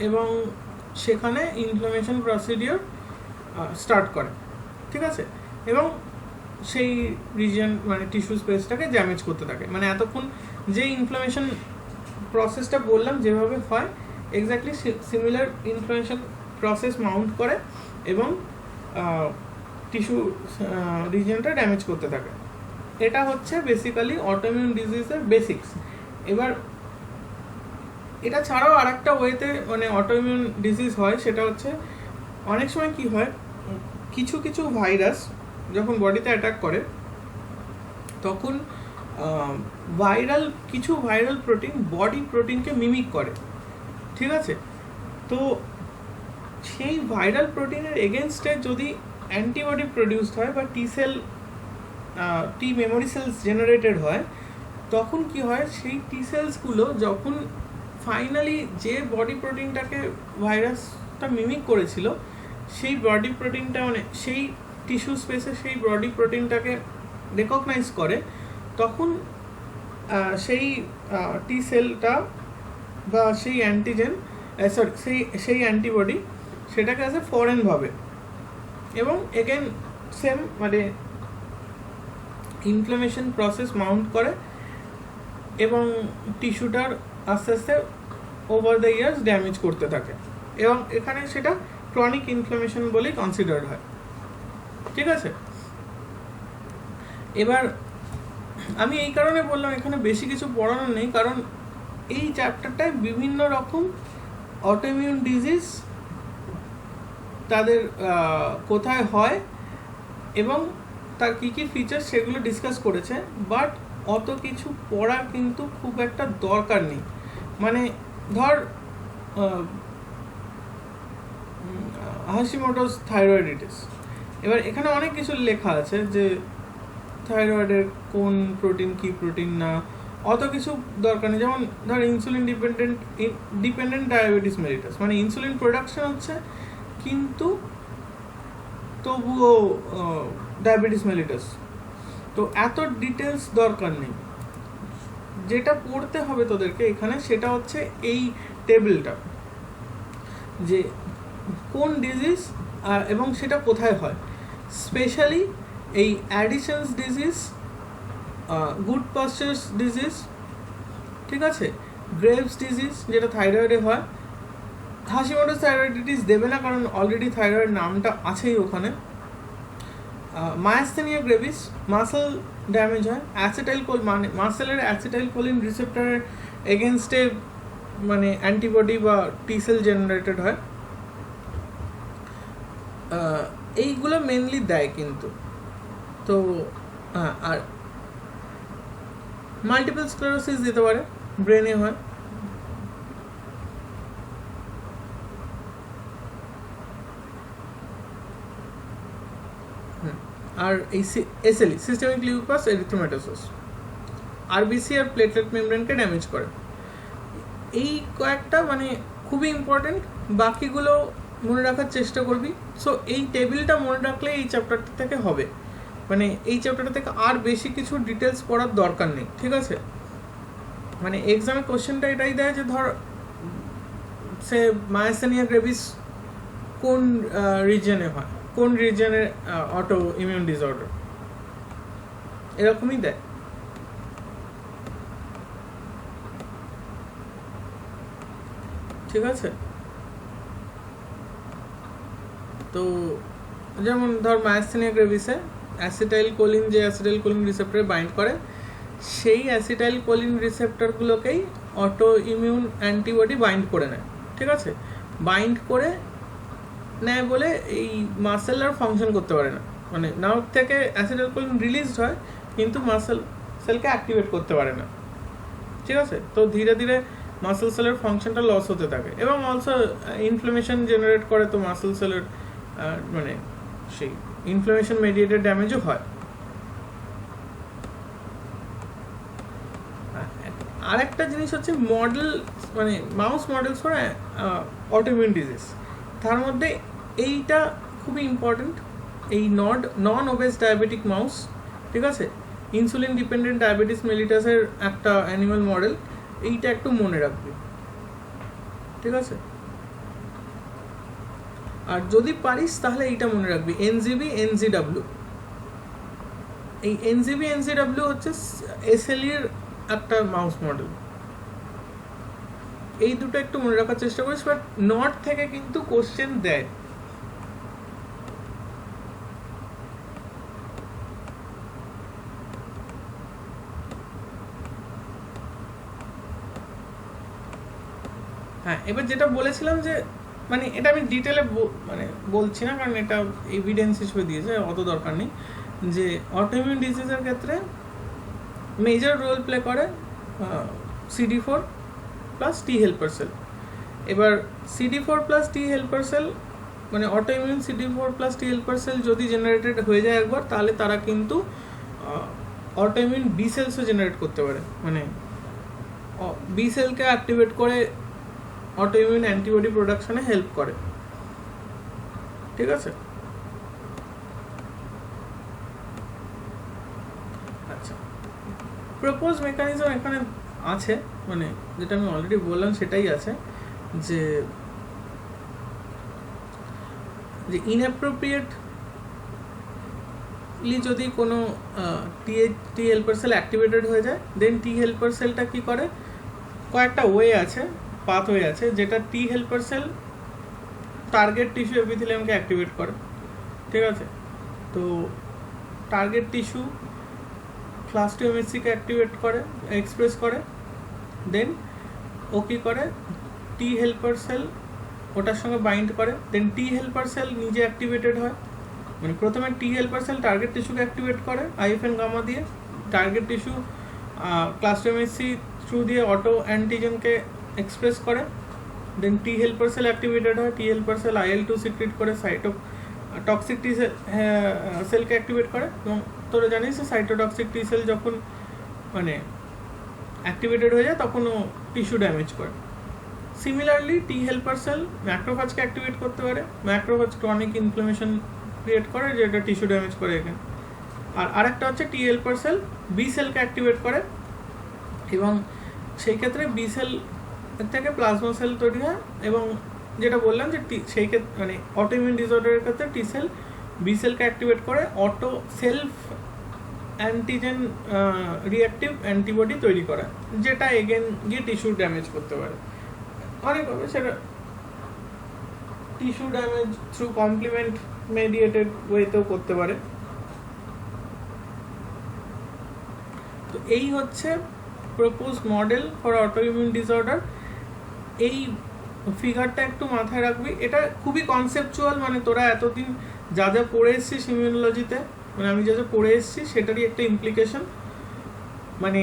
এবং সেখানে ইনফ্লামেশন প্রসিডিওর স্টার্ট করে, ঠিক আছে। এবং সেই রিজিয়ন টিস্যু স্পেসটাকে ড্যামেজ করতে থাকে। এতক্ষণ যে ইনফ্লামেশন প্রসেসটা বললাম যেভাবে হয়, exactly similar inflammation process Mount করে এবং টিস্যু রিজিয়নটা ড্যামেজ করতে থাকে। এটা হচ্ছে বেসিক্যালি অটোইমিউন ডিজিজের বেসিক্স। এবার এটা ছাড়াও আরেকটা ওয়েতে অটোইমিউন ডিজিজ হয়, সেটা হচ্ছে অনেক সময় কি হয়, কিছু কিছু ভাইরাস যখন বডিতে অ্যাটাক করে তখন কিছু ভাইরাল প্রোটিন বডি প্রোটিনকে মিমিক করে, ঠিক আছে। তো সেই ভাইরাল প্রোটিনের এগেনস্টে যদি অ্যান্টিবডি প্রডিউসড হয় বা টি মেমোরি সেলস জেনারেটেড হয়, তখন কি হয়, সেই টি সেলসগুলো যখন ফাইনালি যে বডি প্রোটিনটাকে ভাইরাসটা মিমিক করেছিল সেই বডি প্রোটিনটা সেই টিস্যু স্পেসে সেই বডি প্রোটিনটাকে রেকগনাইজ করে, তখন সেই টি সেলটা বা সেই অ্যান্টিজেন সেই অ্যান্টিবডি সেটাকে অ্যাজ এ ফরেন ভাবে এবং again same inflammation process Mount করে এবং টিস্যুটার আস্তে আস্তে ওভার দ্য ইয়ার্স ড্যামেজ করতে থাকে এবং এখানে সেটা ক্রনিক ইনফ্লামেশন বলেই কনসিডার্ড হয়, ঠিক আছে। এবার আমি এই কারণে বললাম এখানে বেশি কিছু পড়ানোর নেই, কারণ এই চ্যাপ্টারটায় বিভিন্ন রকম অটোইমিউন ডিজিজ তাদের কোথায় হয় এবং তার কী কী ফিচার্স সেগুলো ডিসকাস করেছে। বাট অত কিছু পড়ার কিন্তু খুব একটা দরকার নেই। ধর হাশিমোটোস থাইরয়েডিটিস, এবার এখানে অনেক কিছু লেখা আছে যে থাইরয়েডের কোন প্রোটিন কি প্রোটিন না, অত কিছু দরকার নেই। যেমন ধর insulin dependent diabetes mellitus, insulin production হচ্ছে কিন্তু তবুও ডায়াবেটিস মেলিটাস, তো এত ডিটেলস দরকার নেই। যেটা পড়তে হবে তোদেরকে এখানে সেটা হচ্ছে এই টেবিলটা, যে কোন ডিজিজ এবং সেটা কোথায় হয়। স্পেশালি এই অ্যাডিশনস ডিজিজ, গুড পাস্টার্স ডিজিজ, ঠিক আছে, গ্রেভস ডিজিজ যেটা থাইরয়েডে হয়। হাশিমোটোস থাইরয়েডিটিস দেবে না কারণ অলরেডি থাইরয়েড নামটা আছেই ওখানে। মায়াস্থেনিয়া গ্রেভিস, মাসেল ড্যামেজ হয়, মাসেলের অ্যাসিটাইলকোলিন রিসেপ্টরের এগেনস্টে অ্যান্টিবডি বা টি সেল জেনারেটেড হয়। এইগুলো মেনলি দেয় কিন্তু। তো আর মাল্টিপল স্ক্লেরোসিস দিতে পারে, ব্রেনে হয়। আর এই এসএলই সিস্টেমিক লিউপাস এরিথ্রোমেটোসিস আরবিসি আর প্লেটলেট মেমব্রেনকে ড্যামেজ করে। এই কয়েকটা মানে খুবই ইম্পর্টেন্ট, বাকিগুলো মনে রাখার চেষ্টা করবি। সো এই টেবিলটা মনে রাখলে এই চ্যাপ্টারটা থেকে হবে, মানে এই চ্যাপ্টারটা থেকে আর বেশি কিছু ডিটেলস পড়ার দরকার নেই, ঠিক আছে? মানে এক্সামে কোশ্চেনটা এটাই দেয় যে ধর সে মায়াসেনিয়া গ্রেভিস কোন রিজনে হয়, কোন রিজনের অটো ইমিউন ডিসঅর্ডার, এরকমই দেয়। ঠিক আছে, তো যেমন ধর মায়াসেনিয়া গ্রেভিসে অ্যাসিটাইল কোলিন যে অ্যাসিটাইল কোলিন রিসেপ্টরে বাইন্ড করে, সেই অ্যাসিটাইল কোলিন রিসেপ্টরগুলোকেই অটো ইমিউন অ্যান্টিবডি বাইন্ড করে নেয়। ঠিক আছে, বাইন্ড করে নেয় বলে এই মাসেল আর ফাংশন করতে পারে না, মানে নার্ভ থেকে অ্যাসিটাইল কোলিন রিলিজড হয় কিন্তু মাসেল সেলকে অ্যাক্টিভেট করতে পারে না। ঠিক আছে, তো ধীরে ধীরে মাসেল সেলের ফাংশনটা লস হতে থাকে এবং অলসো ইনফ্লামেশন জেনারেট করে, তো মাসেল সেলের মানে সেই ইনফ্লামেশন মেডিয়েটেড ড্যামেজও হয়। আর একটা জিনিস হচ্ছে মডেল, মানে mouse models for autoimmune disease, তার মধ্যে এইটা খুবই ইম্পর্টেন্ট, এই নন ওবেস ডায়াবেটিক মাউস। ঠিক আছে, ইনসুলিন ডিপেন্ডেন্ট ডায়াবেটিস মেলিটাসের একটা অ্যানিমাল মডেল, এইটা একটু মনে রাখবি। ঠিক আছে, আর যদি পারিস তাহলে এইটা মনে রাখবি, এনজিবি এনজিডাব্লিউ। এই এনজিবি এনজিডাব্লিউ হচ্ছে এসএলইর একটা মাউস মডেল। এই দুটো একটু মনে রাখার চেষ্টা করিস, বাট নট থেকে কিন্তু কোশ্চেন দেয়। হ্যাঁ, এবার যেটা বলেছিলাম যে মানে এটা আমি ডিটেলে মানে বলছি না, কারণ এটা এভিডেন্স হিসেবে দিয়েছে, অত দরকার নেই। যে অটোইমিউন ডিজিজের ক্ষেত্রে মেজর রোল প্লে করে CD4 plus T helper cell. এবার CD4 plus T helper cell মানে autoimmune CD4 plus T helper cell যদি জেনারেটেড হয়ে যায় একবার, তাহলে তারা কিন্তু অটোইমিউন বি সেলসও জেনারেট করতে পারে, মানে বি সেলকে অ্যাক্টিভেট করে অটোইমিউন অ্যান্টিবডি প্রোডাকশনে হেল্প করে। ঠিক আছে, আচ্ছা, প্রপোজ মেকানিজম এখানে আছে, মানে যেটা আমি অলরেডি বললাম সেটাই আছে, যে ইনঅ্যাপ্রোপ্রিয়েটলি যদি কোনো টি হেল্পার সেল অ্যাক্টিভেটেড হয়ে যায়, দেন টি হেল্পার সেলটা কী করে, কয়েকটা ওয়ে আছে, পাথওয়ে আছে, যেটা T helper cell target tissue এপিথেলিয়ামকে অ্যাক্টিভেট করে। ঠিক আছে, তো টার্গেট টিস্যু ক্লাস 2 MHC-কে অ্যাক্টিভেট করে, এক্সপ্রেস করে, দেন ও কী করে, টি হেল্পার সেল ওটার সঙ্গে বাইন্ড করে, দেন টি হেল্পার সেল নিজে অ্যাক্টিভেটেড হয়। মানে প্রথমে টি হেল্পার সেল টার্গেট টিস্যুকে অ্যাক্টিভেট করে IFN গামা দিয়ে, target tissue class 2 MHC through দিয়ে অটো অ্যান্টিজেনকে এক্সপ্রেস করে, দেন টি হেল্পার সেল অ্যাক্টিভেটেড হয়, টি হেল্পার সেল IL-2 সিক্রেট করে টক্সিক টি সেলকে অ্যাক্টিভেট করে, এবং তোরা জানিস সাইটোটক্সিক টি সেল যখন মানে অ্যাক্টিভেটেড হয়ে যায় তখন ও টিস্যু ড্যামেজ করে। সিমিলারলি টি হেল্পার সেল ম্যাক্রোফাজকে অ্যাক্টিভেট করতে পারে, ম্যাক্রোফাজ ক্রনিক ইনফ্লামেশন ক্রিয়েট করে যেটা টিস্যু ড্যামেজ করে এখানে। আর আরেকটা হচ্ছে টি হেল্পার সেল বি সেলকে অ্যাক্টিভেট করে, এবং সেই ক্ষেত্রে বি সেল থেকে প্লাজমা সেল তৈরি হয়, এবং যেটা বললাম যে সেই ক্ষেত্রে মানে অটোইমিউন ডিসঅর্ডারের ক্ষেত্রে টি সেল বি সেলকে অ্যাক্টিভেট করে auto self antigen reactive antibody তৈরি করা, যেটা এগেন গিয়ে টিস্যু ড্যামেজ করতে পারে। অনেকভাবে সেটা tissue damage through complement mediated ওয়েতেও করতে পারে। তো এই হচ্ছে propose model for autoimmune disorder. এই ফিগারটা একটু মাথায় রাখবি, এটা খুবই কনসেপচুয়াল, মানে তোরা এতদিন যা যা পড়ে এসছিস ইমিউনোলজিতে, মানে আমি যা যা পড়ে এসেছি সেটারই একটা ইমপ্লিকেশন। মানে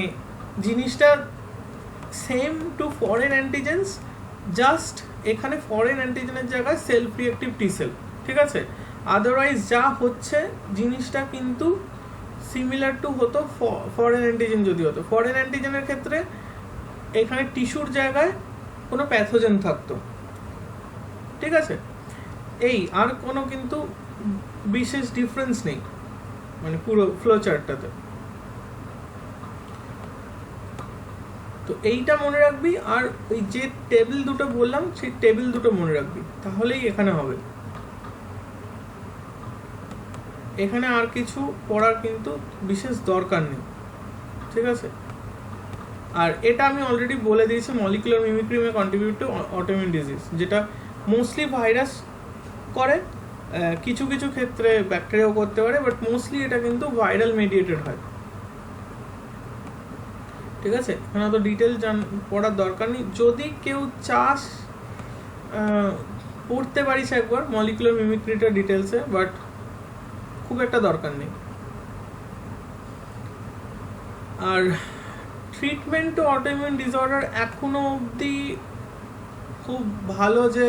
জিনিসটা same to foreign antigens, just এখানে ফরেন অ্যান্টিজেনের জায়গায় সেলফ রিঅ্যাক্টিভ টি সেল। ঠিক আছে, আদারওয়াইজ যা হচ্ছে জিনিসটা কিন্তু সিমিলার টু হতো ফরেন অ্যান্টিজেন যদি হতো। ফরেন অ্যান্টিজেনের ক্ষেত্রে এখানে টিস্যুর জায়গায় কোনো প্যাথোজেন থাকতো, ঠিক আছে, এই আর কোনো কিন্তু বিশেষ ডিফারেন্স নেই মানে পুরো ফ্লো চার্টটাতে। তো এইটা মনে রাখবি, আর ওই যে টেবিল দুটো বললাম সেই টেবিল দুটো মনে রাখবি, তাহলেই এখানে হবে। এখানে আর কিছু পড়ার কিন্তু বিশেষ দরকার নেই, ঠিক আছে। আর এটা আমি অলরেডি বলে দিয়েছি, molecular mimicry May contribute to autoimmune disease, যেটা মোস্টলি ভাইরাস করে, কিছু কিছু ক্ষেত্রে ব্যাকটেরিয়াও করতে পারে, বাট মোস্টলি এটা কিন্তু ভাইরাল মেডিয়েটেড হয়, ঠিক আছে। এখানে তো ডিটেল পড়ার দরকার নেই। যদি কেউ চাস পড়তে পারিস একবার মলিকুলার মিমিক্রিটা ডিটেলসে, বাট খুব একটা দরকার নেই। আর ট্রিটমেন্ট টু অটোইমিউন ডিসঅর্ডার এখনো অবধি খুব ভালো যে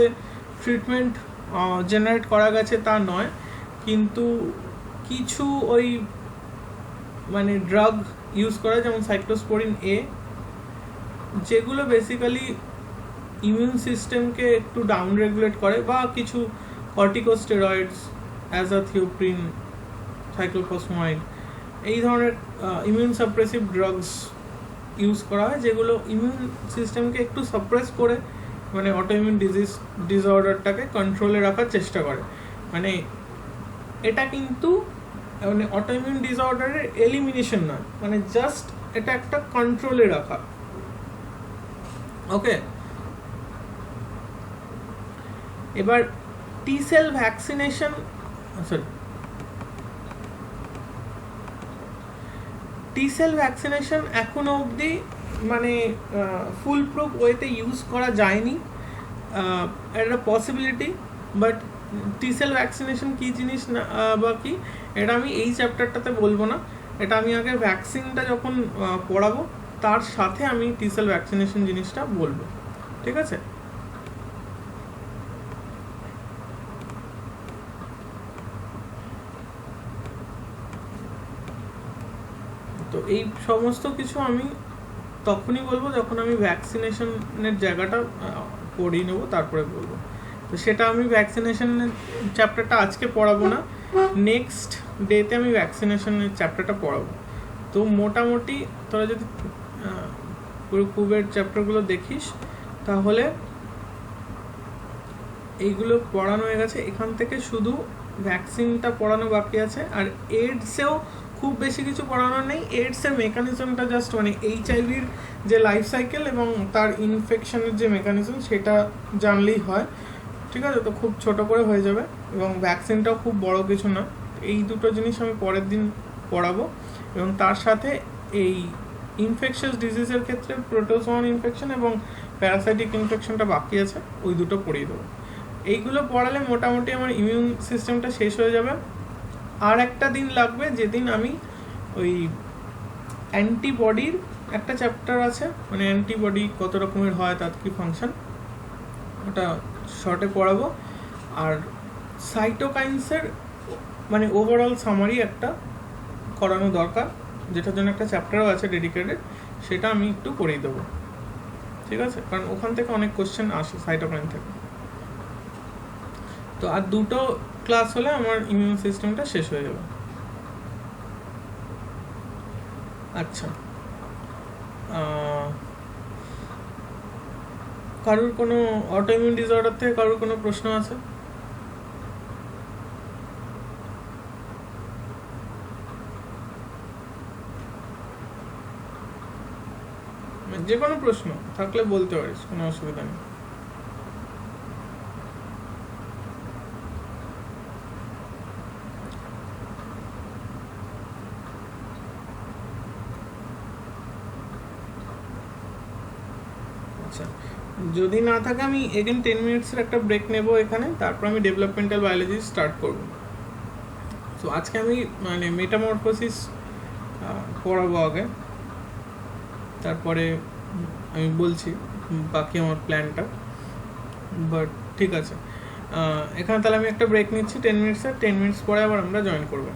ট্রিটমেন্ট জেনারেট করা গেছে তা নয়, কিন্তু কিছু ওই মানে ড্রাগ ইউজ করা, যেমন সাইক্লোস্পোরিন এ, যেগুলো বেসিক্যালি ইমিউন সিস্টেমকে একটু ডাউন রেগুলেট করে, বা কিছু কর্টিকোস্টেরয়েডস, অ্যাজাথিওপ্রিন, সাইক্লোফসফামাইড, এই ধরনের ইমিউন সাপ্রেসিভ ড্রাগস ইউজ করা হয়, যেগুলো ইমিউন সিস্টেমকে একটু সাপ্রেস করে মানে অটোইমিউন ডিসঅর্ডারটাকে কন্ট্রোলে রাখার চেষ্টা করে। মানে এটা কিন্তু মানে অটোইমিউন ডিসঅর্ডারের এলিমিনেশন নয়, মানে জাস্ট এটা একটা কন্ট্রোলে রাখা, ওকে। এবার টি সেল ভ্যাকসিনেশন, সরি, টি সেল ভ্যাকসিনেশন এখনো অবধি মানে ফুল প্রুফ ওয়েতে ইউজ করা যায়নি, একটা possibility, but T cell vaccination কী জিনিস না বা কি, এটা আমি এই চ্যাপ্টারটাতে বলবো না, এটা আমি আগে ভ্যাকসিনটা যখন পড়াবো তার সাথে আমি টি সেল ভ্যাকসিনেশন জিনিসটা বলবো, ঠিক আছে। তো এই সমস্ত কিছু আমি তখনই বলবো যখন আমি ভ্যাকসিনেশনের জায়গাটা পড়িয়ে নেবো, তারপরে বলবো। তো সেটা আমি ভ্যাকসিনেশনের চ্যাপ্টারটা আজকে পড়াবো না, নেক্সট ডেতে আমি ভ্যাকসিনেশনের চ্যাপ্টারটা পড়াবো। তো মোটামুটি তোরা যদি পুরো কুবের চ্যাপ্টারগুলো দেখিস তাহলে এইগুলো পড়ানো হয়ে গেছে। এখান থেকে শুধু ভ্যাকসিনটা পড়ানো বাকি আছে। আর এইডসেও খুব বেশি কিছু পড়ানোর নেই, এইডসের মেকানিজমটা জাস্ট মানে এইচআইভির যে লাইফ সাইকেল এবং তার ইনফেকশনের যে মেকানিজম সেটা জানলেই হয়, ঠিক আছে। তো খুব ছোট করে হয়ে যাবে, এবং ভ্যাকসিনটাও খুব বড় কিছু না। এই দুটো জিনিস আমি পরের দিন পড়াবো, এবং তার সাথে এই ইনফেকশাস ডিজিজের ক্ষেত্রে প্রোটোজোয়ান ইনফেকশন এবং প্যারাসাইটিক ইনফেকশনটা বাকি আছে, ওই দুটো পড়িয়ে দেবো। এইগুলো পড়ালে মোটামুটি আমার ইমিউন সিস্টেমটা শেষ হয়ে যাবে। আর একটা দিন লাগবে যেদিন আমি ওই অ্যান্টিবডির একটা চ্যাপ্টার আছে, মানে অ্যান্টিবডি কত রকমের হয়, তার কী ফাংশন, ওটা শর্টে পড়াবো। আর সাইটোকাইন্সের মানে ওভারঅল সামারি একটা করানো দরকার, যেটার জন্য একটা চ্যাপ্টারও আছে ডেডিকেটেড, সেটা আমি একটু করিয়ে দেবো, ঠিক আছে। কারণ ওখান থেকে অনেক কোশ্চেন আসে সাইটোকাইন থেকে। তো আর দুটো ক্লাস হলে আমার ইমিউন সিস্টেমটা শেষ হয়ে যাবে। আচ্ছা, কারোর কোনো অটোইমিউন ডিসঅর্ডার থেকে কারোর কোনো প্রশ্ন আছে? যে কোনো প্রশ্ন থাকলে বলতে পারিস, কোনো অসুবিধা নেই। আচ্ছা, যদি না থাকে আমি এগেন 10 মিনিটসের একটা ব্রেক নেব এখানে, তারপর আমি ডেভেলপমেন্টাল বায়োলজি স্টার্ট করব। তো আজকে আমি মানে মেটামরফোসিস পড়াবো আগে, তারপরে আমি বলছি বাকি আমার প্ল্যানটা, বাট ঠিক আছে। এখানে তাহলে আমি একটা ব্রেক নিচ্ছি 10 মিনিটসের, 10 মিনিটস পরে আবার আমরা জয়েন করবো।